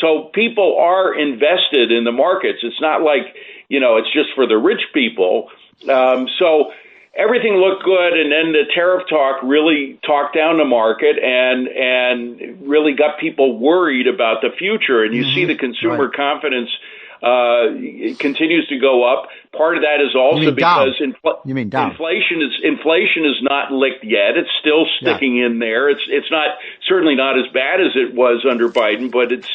So people are invested in the markets. It's not like, it's just for the rich people. So everything looked good. And then the tariff talk really talked down the market and really got people worried about the future. And you see the consumer confidence continues to go up. Part of that is also because inflation is not licked yet. It's still sticking in there. It's certainly not as bad as it was under Biden, but it's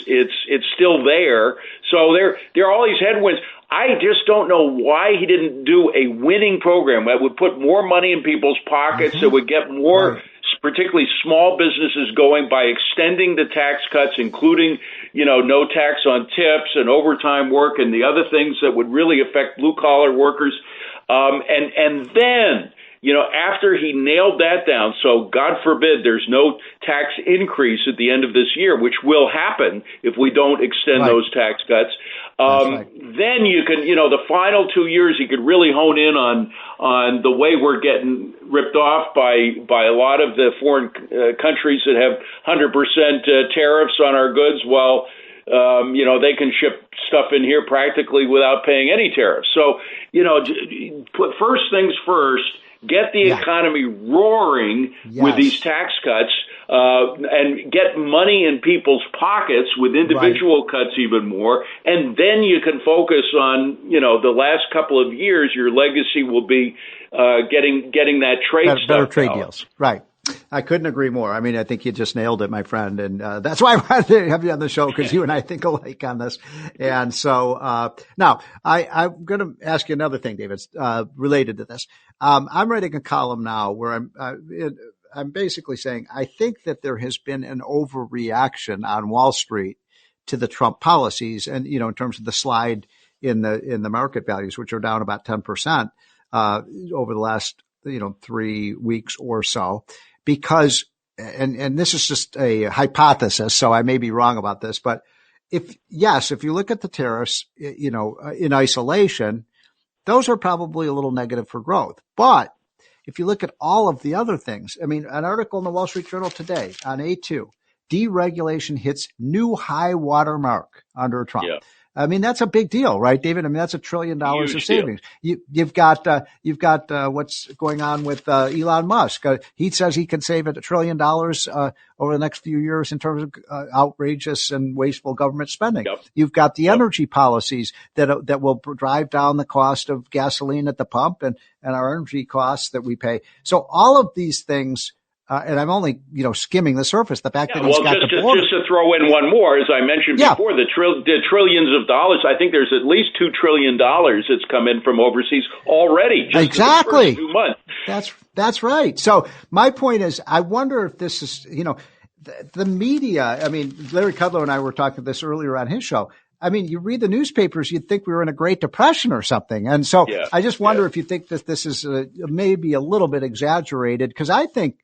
still there. So there are all these headwinds. I just don't know why he didn't do a winning program that would put more money in people's pockets, that would get more, particularly small businesses, going by extending the tax cuts, including, no tax on tips and overtime work and the other things that would really affect blue-collar workers. And then, after he nailed that down, so God forbid there's no tax increase at the end of this year, which will happen if we don't extend those tax cuts. Then you can, the final 2 years, you could really hone in on the way we're getting ripped off by a lot of the foreign countries that have 100% tariffs on our goods, while they can ship stuff in here practically without paying any tariffs. So, put first things first. Get the economy roaring with these tax cuts, and get money in people's pockets with individual cuts even more. And then you can focus on, the last couple of years, your legacy will be getting that trade stuff better trade deals. Right. I couldn't agree more. I mean, I think you just nailed it, my friend. And that's why I wanted to have you on the show, because you and I think alike on this. And so now I'm going to ask you another thing, David, related to this. I'm writing a column now where I'm basically saying I think that there has been an overreaction on Wall Street to the Trump policies, and in terms of the slide in the market values, which are down about 10%. over the last 3 weeks or so, because and this is just a hypothesis, so I may be wrong about this, but if you look at the tariffs, in isolation, those are probably a little negative for growth. But if you look at all of the other things, I mean, an article in the Wall Street Journal today on A2, deregulation hits new high water mark under Trump. Yeah. I mean, that's a big deal, right, David? I mean, that's $1 trillion of savings. You've got what's going on with Elon Musk. He says he can save $1 trillion over the next few years in terms of outrageous and wasteful government spending. Yep. You've got the energy policies that will drive down the cost of gasoline at the pump and our energy costs that we pay. So all of these things. And I'm only, skimming the surface. The fact that he's got the border. Just to throw in one more, as I mentioned before, the trillions of dollars. I think there's at least $2 trillion that's come in from overseas already. Just exactly. In the first 2 months. That's right. So my point is, I wonder if this is, the media. I mean, Larry Kudlow and I were talking this earlier on his show. I mean, you read the newspapers, you'd think we were in a Great Depression or something. And so I just wonder if you think that this is maybe a little bit exaggerated, because I think,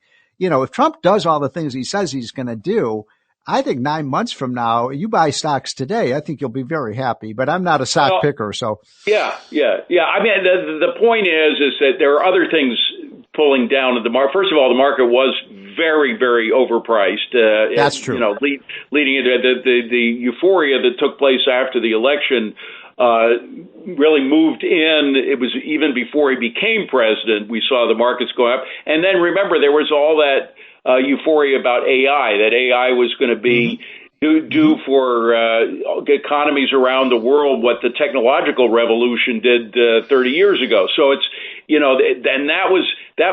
if Trump does all the things he says he's going to do, I think 9 months from now, you buy stocks today, I think you'll be very happy. But I'm not a stock picker, so. Yeah. I mean, the point is that there are other things pulling down the market. First of all, the market was very, very overpriced. That's true. Leading into the euphoria that took place after the election really moved in. It was even before he became president, we saw the markets go up. And then remember, there was all that euphoria about AI, that AI was going to be do for economies around the world what the technological revolution did 30 years ago. So it's, then that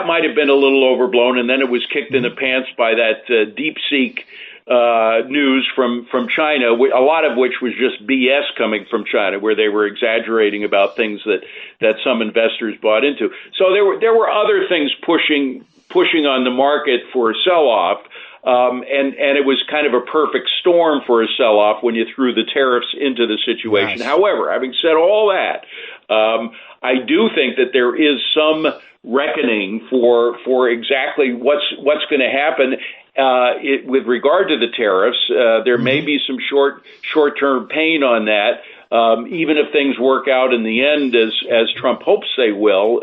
might have been a little overblown, and then it was kicked in the pants by that DeepSeek news from China, a lot of which was just BS coming from China, where they were exaggerating about things that some investors bought into. So there were other things pushing on the market for a sell-off, and it was kind of a perfect storm for a sell-off when you threw the tariffs into the situation. Yes. However, having said all that, I do think that there is some reckoning for exactly what's going to happen. With regard to the tariffs, there may be some short-term pain on that, even if things work out in the end as Trump hopes they will,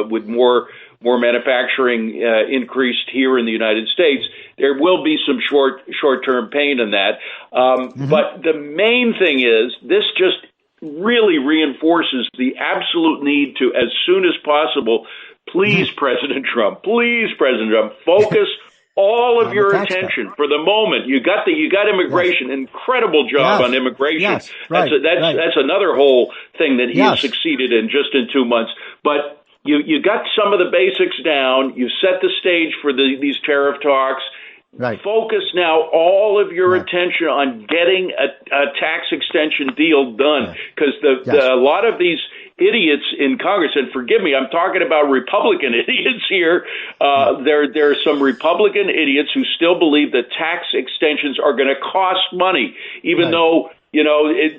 with more manufacturing increased here in the United States. There will be some short-term pain in that. But the main thing is this just really reinforces the absolute need to, as soon as possible, please, President Trump, focus all of your attention for the moment. You got immigration, incredible job on immigration. Yes, right, that's another whole thing that he has succeeded in just in 2 months. But you got some of the basics down. You set the stage for these tariff talks. Right. Focus now all of your attention on getting a tax extension deal done, because a lot of these idiots in Congress, and forgive me, I'm talking about Republican idiots here. There are some Republican idiots who still believe that tax extensions are going to cost money, even though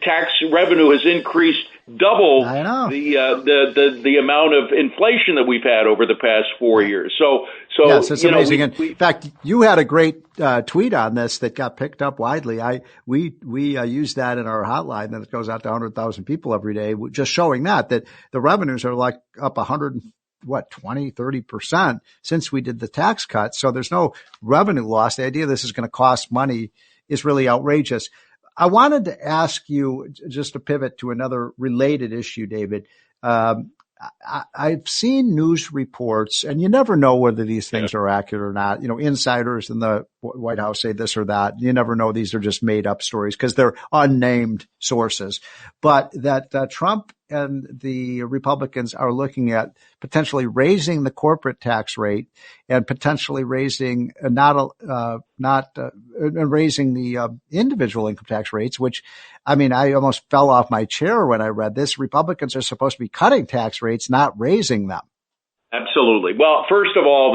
tax revenue has increased double the amount of inflation that we've had over the past 4 years. So yes, it's amazing. In fact, you had a great tweet on this that got picked up widely. We use that in our hotline, and it goes out to 100,000 people every day, just showing that the revenues are like up 20-30% since we did the tax cut. So there's no revenue loss. The idea this is going to cost money is really outrageous. I wanted to ask you, just to pivot to another related issue, David. I've seen news reports, and you never know whether these things are accurate or not. Insiders in the White House say this or that. You never know. These are just made up stories because they're unnamed sources. But that Trump and the Republicans are looking at potentially raising the corporate tax rate and potentially raising raising the individual income tax rates, which, I mean, I almost fell off my chair when I read this. Republicans are supposed to be cutting tax rates, not raising them. Absolutely. Well, first of all,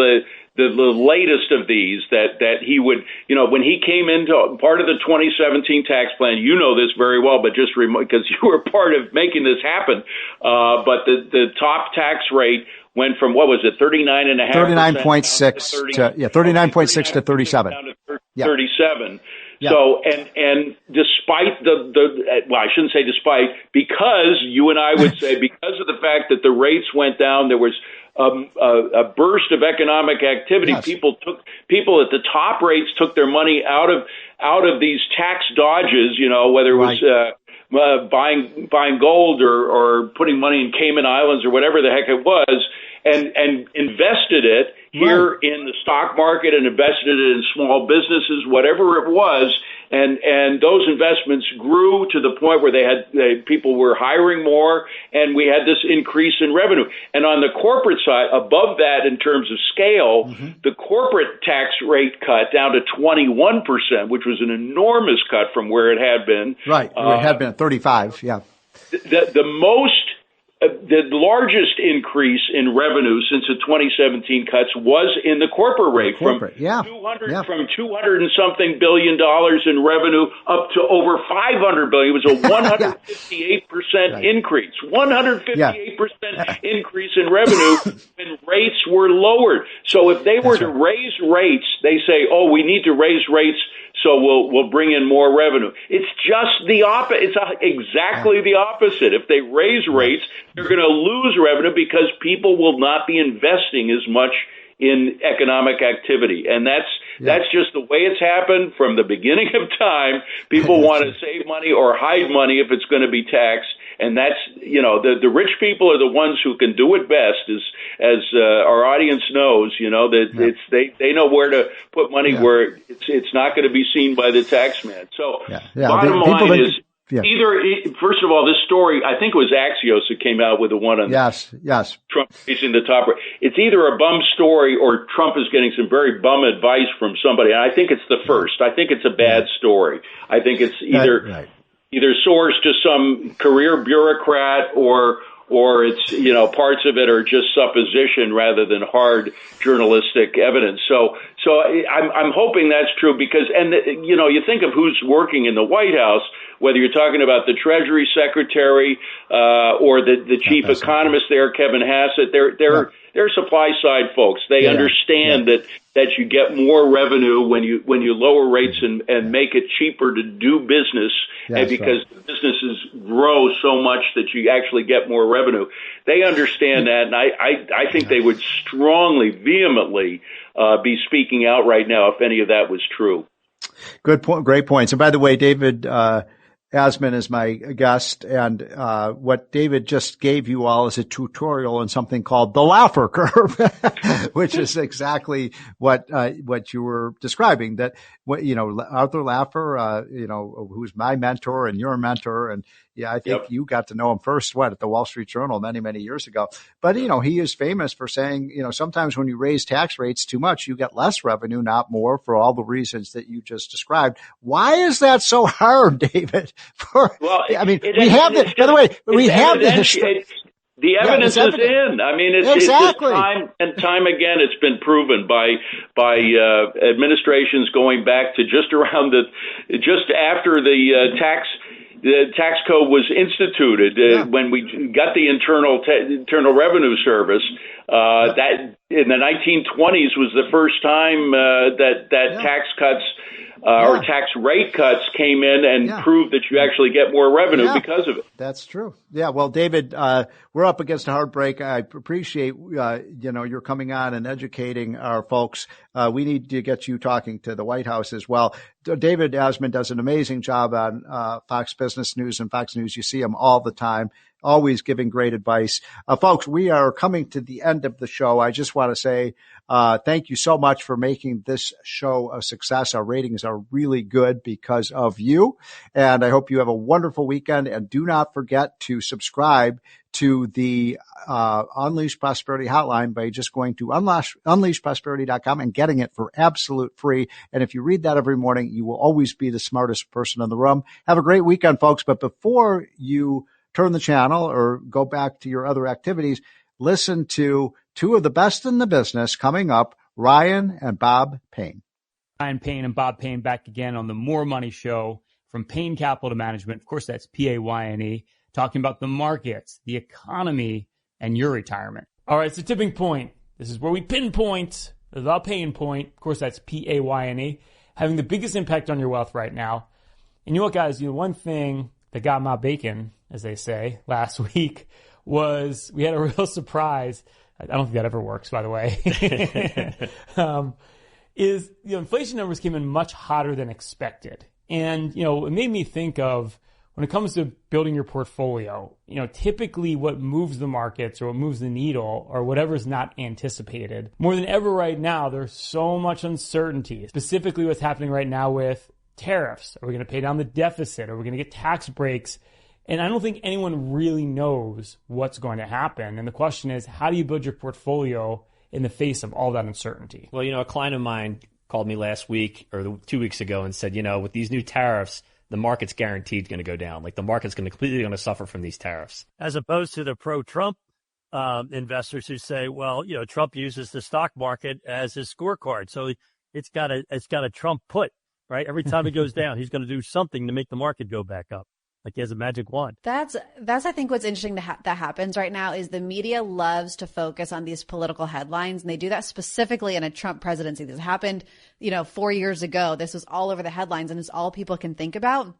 the latest of these that he would, when he came into part of the 2017 tax plan, you know this very well, but just because you were part of making this happen. But the top tax rate went from, what was it, 39.5%? 39.6 to 37. Down to 37. Yeah. So, and despite well, I shouldn't say despite, because you and I would say because of the fact that the rates went down, there was a burst of economic activity. Yes. People at the top rates took their money out of these tax dodges, whether it was buying gold or putting money in Cayman Islands or whatever the heck it was, and invested it here in the stock market and invested it in small businesses, whatever it was, and those investments grew to the point where people were hiring more, and we had this increase in revenue. And on the corporate side, above that in terms of scale, the corporate tax rate cut down to 21%, which was an enormous cut from where it had been. Right, it had been at 35. Yeah. The largest increase in revenue since the 2017 cuts was in the corporate rate, from 200 and something $billion in revenue up to over $500 billion. It was a 158% increase. 158% increase in revenue when rates were lowered. So if they were to raise rates, they say, "Oh, we need to raise rates, so we'll bring in more revenue." It's just the opposite. It's exactly the opposite. If they raise rates, they're going to lose revenue because people will not be investing as much in economic activity. And that's just the way it's happened from the beginning of time. People want to save money or hide money if it's going to be taxed. And that's, the rich people are the ones who can do it best, as our audience knows, that they know where to put money where it's not going to be seen by the tax man. So bottom line is, first of all, this story, I think it was Axios that came out with the one on Trump raising the top rate. It's either a bum story or Trump is getting some very bum advice from somebody. And I think it's the first. I think it's a bad story. I think it's either sourced to some career bureaucrat or it's, parts of it are just supposition rather than hard journalistic evidence. So I'm hoping that's true because, you think of who's working in the White House, whether you're talking about the Treasury Secretary or the chief economist there, Kevin Hassett, they're supply side folks. They understand that you get more revenue when you lower rates and make it cheaper to do business, and because businesses grow so much that you actually get more revenue. They understand that, and I think they would strongly, vehemently be speaking out right now if any of that was true. Good point. Great points. And by the way, David Asman is my guest, and what David just gave you all is a tutorial on something called the Laffer curve, which is exactly what you were describing. That Arthur Laffer, who's my mentor and your mentor, and I think you got to know him first at the Wall Street Journal many years ago. But he is famous for saying, sometimes when you raise tax rates too much, you get less revenue, not more, for all the reasons that you just described. Why is that so hard, David? By the way, we have the history. The evidence is in. I mean, it's time and time again. It's been proven by administrations going back to just after the tax code was instituted, when we got the Internal Revenue Service. That in the 1920s was the first time that tax cuts or tax rate cuts came in and proved that you actually get more revenue because of it. That's true. Yeah. Well, David, we're up against a hard break. I appreciate, you're coming on and educating our folks. We need to get you talking to the White House as well. David Asman does an amazing job on Fox Business News and Fox News. You see him all the time, always giving great advice. Folks, we are coming to the end of the show. I just want to say thank you so much for making this show a success. Our ratings are really good because of you. And I hope you have a wonderful weekend. And do not forget to subscribe to the Unleash Prosperity Hotline by just going to unleashprosperity.com and getting it for absolute free. And if you read that every morning, you will always be the smartest person in the room. Have a great weekend, folks. But before you turn the channel or go back to your other activities, listen to two of the best in the business coming up Ryan and Bob Payne. Ryan Payne and Bob Payne back again on the More Money Show from Payne Capital Management. Of course, that's Payne, talking about the markets, the economy, and your retirement. All right, it's a tipping point. This is where we pinpoint the pain point. Of course, that's Payne, having the biggest impact on your wealth right now. And you know what, guys? One thing that got my bacon, as they say, last week was we had a real surprise. I don't think that ever works, by the way. Inflation numbers came in much hotter than expected. And, it made me think of when it comes to building your portfolio, typically what moves the markets or what moves the needle or whatever's not anticipated. More than ever right now, there's so much uncertainty, specifically what's happening right now with tariffs. Are we going to pay down the deficit? Are we going to get tax breaks? And I don't think anyone really knows what's going to happen. And the question is, how do you build your portfolio in the face of all that uncertainty? Well, a client of mine called me last week or 2 weeks ago and said, with these new tariffs, the market's guaranteed going to go down. Like the market's completely going to suffer from these tariffs. As opposed to the pro-Trump investors who say, well, Trump uses the stock market as his scorecard. So it's got a Trump put, right? Every time it goes down, he's going to do something to make the market go back up. Like he has a magic wand. That's I think what's interesting that happens right now is the media loves to focus on these political headlines, and they do that specifically in a Trump presidency. This happened, 4 years ago. This was all over the headlines, and it's all people can think about.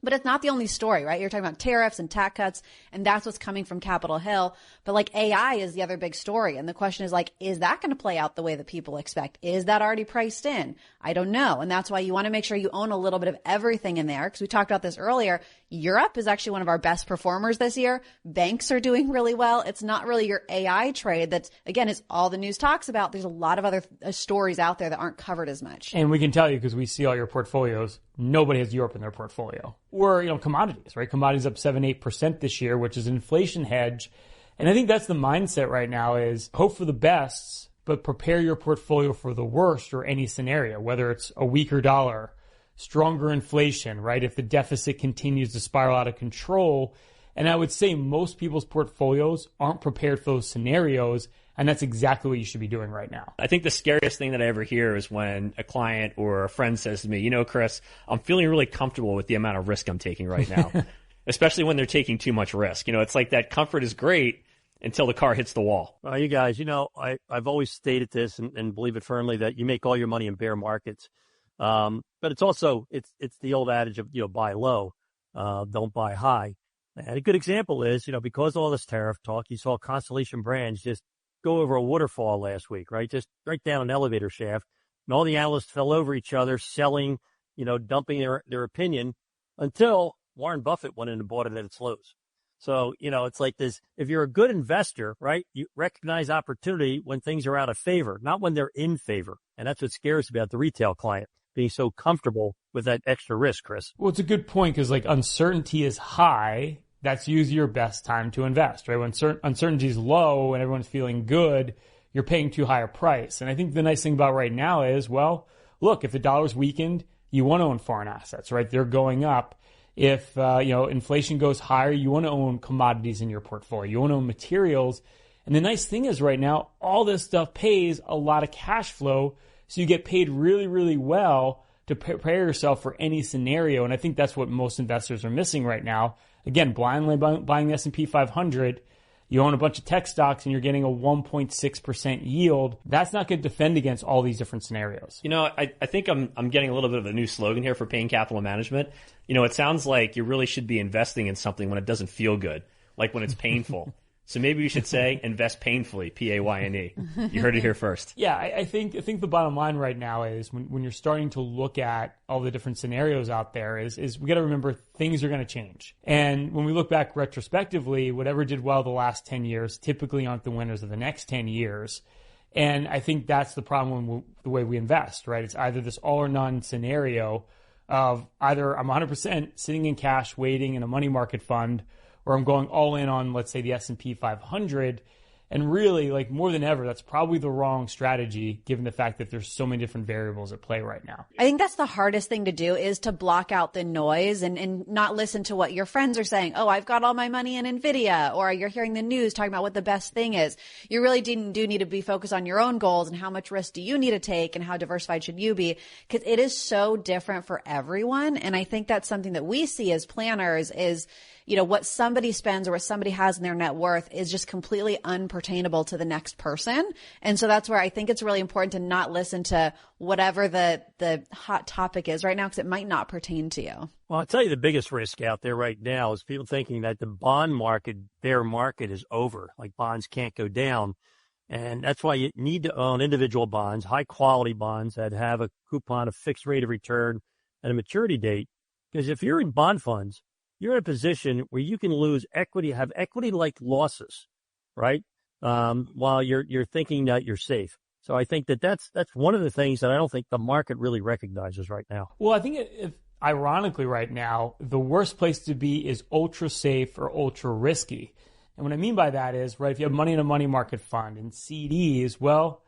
But it's not the only story, right? You're talking about tariffs and tax cuts, and that's what's coming from Capitol Hill. But AI is the other big story. And the question is is that going to play out the way that people expect? Is that already priced in? I don't know. And that's why you want to make sure you own a little bit of everything in there. Because we talked about this earlier. Europe is actually one of our best performers this year. Banks are doing really well. It's not really your AI trade that's, again, is all the news talks about. There's a lot of other stories out there that aren't covered as much. And we can tell you, because we see all your portfolios, nobody has Europe in their portfolio. Or, commodities, right? Commodities up 7-8% this year, which is an inflation hedge. And I think that's the mindset right now is hope for the best, but prepare your portfolio for the worst or any scenario, whether it's a weaker dollar, stronger inflation, right? If the deficit continues to spiral out of control. And I would say most people's portfolios aren't prepared for those scenarios. And that's exactly what you should be doing right now. I think the scariest thing that I ever hear is when a client or a friend says to me, Chris, I'm feeling really comfortable with the amount of risk I'm taking right now, especially when they're taking too much risk. It's like that comfort is great until the car hits the wall. Well, you guys, I've always stated this and believe it firmly that you make all your money in bear markets. But it's also, it's the old adage of, buy low, don't buy high. And a good example is, because of all this tariff talk, you saw Constellation Brands just go over a waterfall last week, right? Just right down an elevator shaft. And all the analysts fell over each other, selling, dumping their opinion until Warren Buffett went in and bought it at its lows. So, it's like this. If you're a good investor, right, you recognize opportunity when things are out of favor, not when they're in favor. And that's what scares about the retail client, being so comfortable with that extra risk, Chris. Well, it's a good point because uncertainty is high. That's usually your best time to invest, right? When uncertainty is low and everyone's feeling good, you're paying too high a price. And I think the nice thing about right now is, look, if the dollar's weakened, you want to own foreign assets, right? They're going up. If, inflation goes higher, you want to own commodities in your portfolio. You want to own materials. And the nice thing is right now, all this stuff pays a lot of cash flow. So you get paid really, really well to prepare yourself for any scenario. And I think that's what most investors are missing right now. Again, blindly buying the S&P 500, you own a bunch of tech stocks and you're getting a 1.6% yield. That's not going to defend against all these different scenarios. I think I'm getting a little bit of a new slogan here for Payne Capital Management. It sounds like you really should be investing in something when it doesn't feel good, like when it's painful. So maybe we should say invest painfully, Payne. You heard it here first. Yeah, I think the bottom line right now is when you're starting to look at all the different scenarios out there is we got to remember things are going to change. And when we look back retrospectively, whatever did well the last 10 years typically aren't the winners of the next 10 years. And I think that's the problem the way we invest, right? It's either this all or none scenario of either I'm 100% sitting in cash waiting in a money market fund, or I'm going all in on, let's say, the S&P 500. And really, like more than ever, that's probably the wrong strategy given the fact that there's so many different variables at play right now. I think that's the hardest thing to do is to block out the noise and not listen to what your friends are saying. Oh, I've got all my money in NVIDIA, or you're hearing the news talking about what the best thing is. You really do need to be focused on your own goals and how much risk do you need to take and how diversified should you be, because it is so different for everyone. And I think that's something that we see as planners is, you know, what somebody spends or what somebody has in their net worth is just completely unpertainable to the next person. And so that's where I think it's really important to not listen to whatever the hot topic is right now, because it might not pertain to you. Well, I'll tell you the biggest risk out there right now is people thinking that the bond market, bear market is over, like bonds can't go down. And that's why you need to own individual bonds, high quality bonds that have a coupon, a fixed rate of return, and a maturity date. Because if you're in bond funds, you're in a position where you can lose equity, have equity-like losses, right? While you're thinking that you're safe. So I think that's one of the things that I don't think the market really recognizes right now. Well, I think ironically right now, the worst place to be is ultra safe or ultra risky. And what I mean by that is, right, if you have money in a money market fund and CDs, well,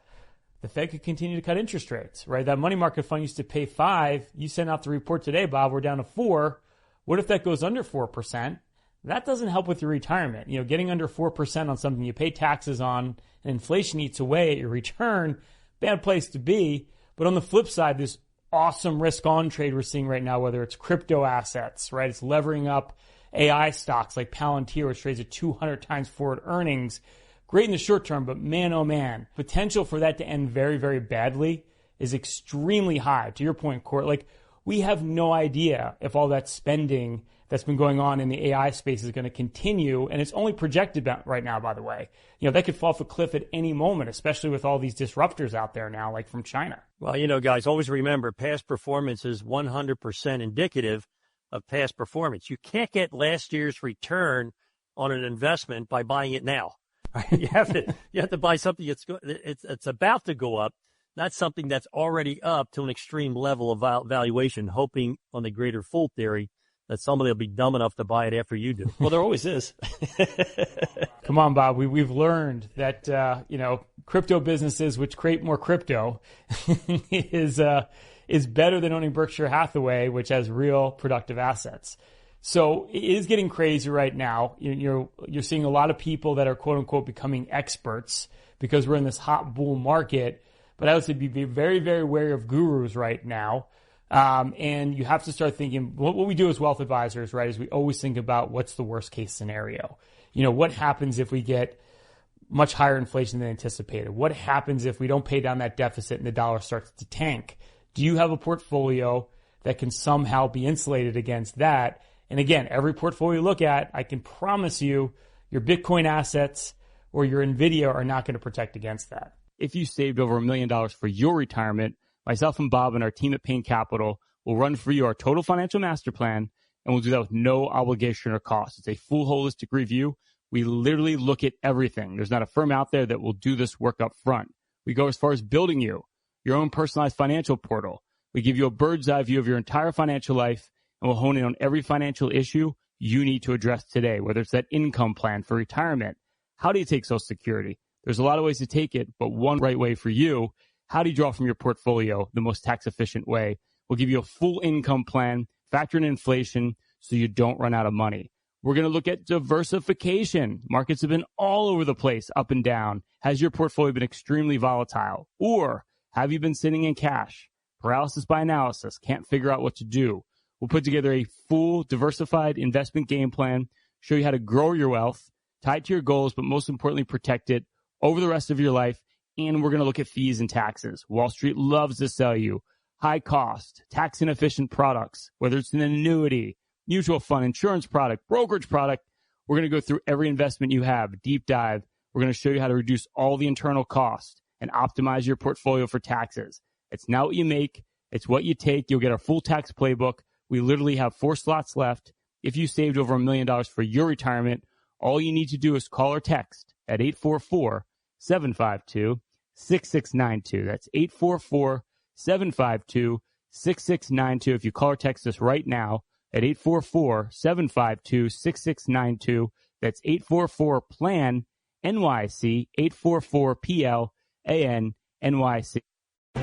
the Fed could continue to cut interest rates, right? That money market fund used to pay 5. You sent out the report today, Bob, we're down to 4. What if that goes under 4%? That doesn't help with your retirement. You know, getting under 4% on something you pay taxes on and inflation eats away at your return, bad place to be. But on the flip side, this awesome risk on trade we're seeing right now, whether it's crypto assets, right? It's levering up AI stocks like Palantir, which trades at 200 times forward earnings. Great in the short term, but man, oh man, potential for that to end very, very badly is extremely high. To your point, Court, like we have no idea if all that spending that's been going on in the AI space is going to continue. And it's only projected right now, by the way. You know, that could fall off a cliff at any moment, especially with all these disruptors out there now, like from China. Well, you know, guys, always remember past performance is 100% indicative of past performance. You can't get last year's return on an investment by buying it now. You have to buy something it's about to go up, not something that's already up to an extreme level of valuation, hoping on the greater fool theory that somebody will be dumb enough to buy it after you do. Well, there always is. Come on, Bob. We've learned that crypto businesses which create more crypto is better than owning Berkshire Hathaway, which has real productive assets. So it is getting crazy right now. You're seeing a lot of people that are quote unquote becoming experts because we're in this hot bull market. But I would say be very, very wary of gurus right now. And you have to start thinking, what we do as wealth advisors, right, is we always think about what's the worst case scenario. You know, what happens if we get much higher inflation than anticipated? What happens if we don't pay down that deficit and the dollar starts to tank? Do you have a portfolio that can somehow be insulated against that? And again, every portfolio you look at, I can promise you your Bitcoin assets or your NVIDIA are not going to protect against that. If you saved over $1 million for your retirement, myself and Bob and our team at Payne Capital will run for you our total financial master plan, and we'll do that with no obligation or cost. It's a full holistic review. We literally look at everything. There's not a firm out there that will do this work up front. We go as far as building you your own personalized financial portal. We give you a bird's eye view of your entire financial life, and we'll hone in on every financial issue you need to address today, whether it's that income plan for retirement. How do you take Social Security? There's a lot of ways to take it, but one right way for you. How do you draw from your portfolio the most tax-efficient way? We'll give you a full income plan, factor in inflation so you don't run out of money. We're going to look at diversification. Markets have been all over the place, up and down. Has your portfolio been extremely volatile? Or have you been sitting in cash? Paralysis by analysis, can't figure out what to do. We'll put together a full diversified investment game plan, show you how to grow your wealth, tie it to your goals, but most importantly, protect it over the rest of your life. And we're going to look at fees and taxes. Wall Street loves to sell you high cost, tax inefficient products, whether it's an annuity, mutual fund, insurance product, brokerage product. We're going to go through every investment you have, deep dive. We're going to show you how to reduce all the internal costs and optimize your portfolio for taxes. It's not what you make. It's what you take. You'll get our full tax playbook. We literally have 4 slots left. If you saved over $1 million for your retirement, all you need to do is call or text at 844-752-6692. That's 844-752-6692. If you call or text us right now at 844-752-6692, that's 844-PLAN, NYC, 844-PLAN-NYC.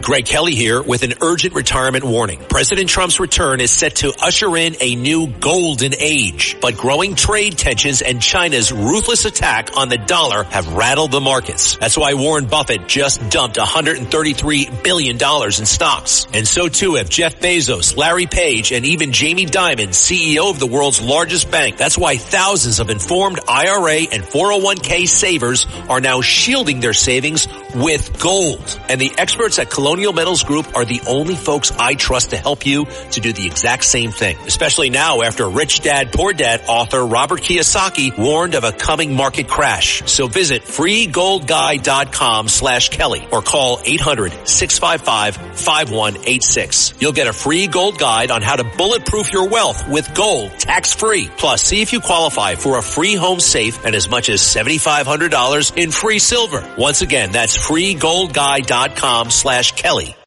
Greg Kelly here with an urgent retirement warning. President Trump's return is set to usher in a new golden age, but growing trade tensions and China's ruthless attack on the dollar have rattled the markets. That's why Warren Buffett just dumped $133 billion in stocks. And so too have Jeff Bezos, Larry Page, and even Jamie Dimon, CEO of the world's largest bank. That's why thousands of informed IRA and 401k savers are now shielding their savings with gold. And the experts at Colonial Metals Group are the only folks I trust to help you to do the exact same thing, especially now after Rich Dad Poor Dad author Robert Kiyosaki warned of a coming market crash. So visit freegoldguide.com/Kelly or call 800-655-5186. You'll get a free gold guide on how to bulletproof your wealth with gold tax-free. Plus, see if you qualify for a free home safe and as much as $7,500 in free silver. Once again, that's freegoldguide.com/Kelly.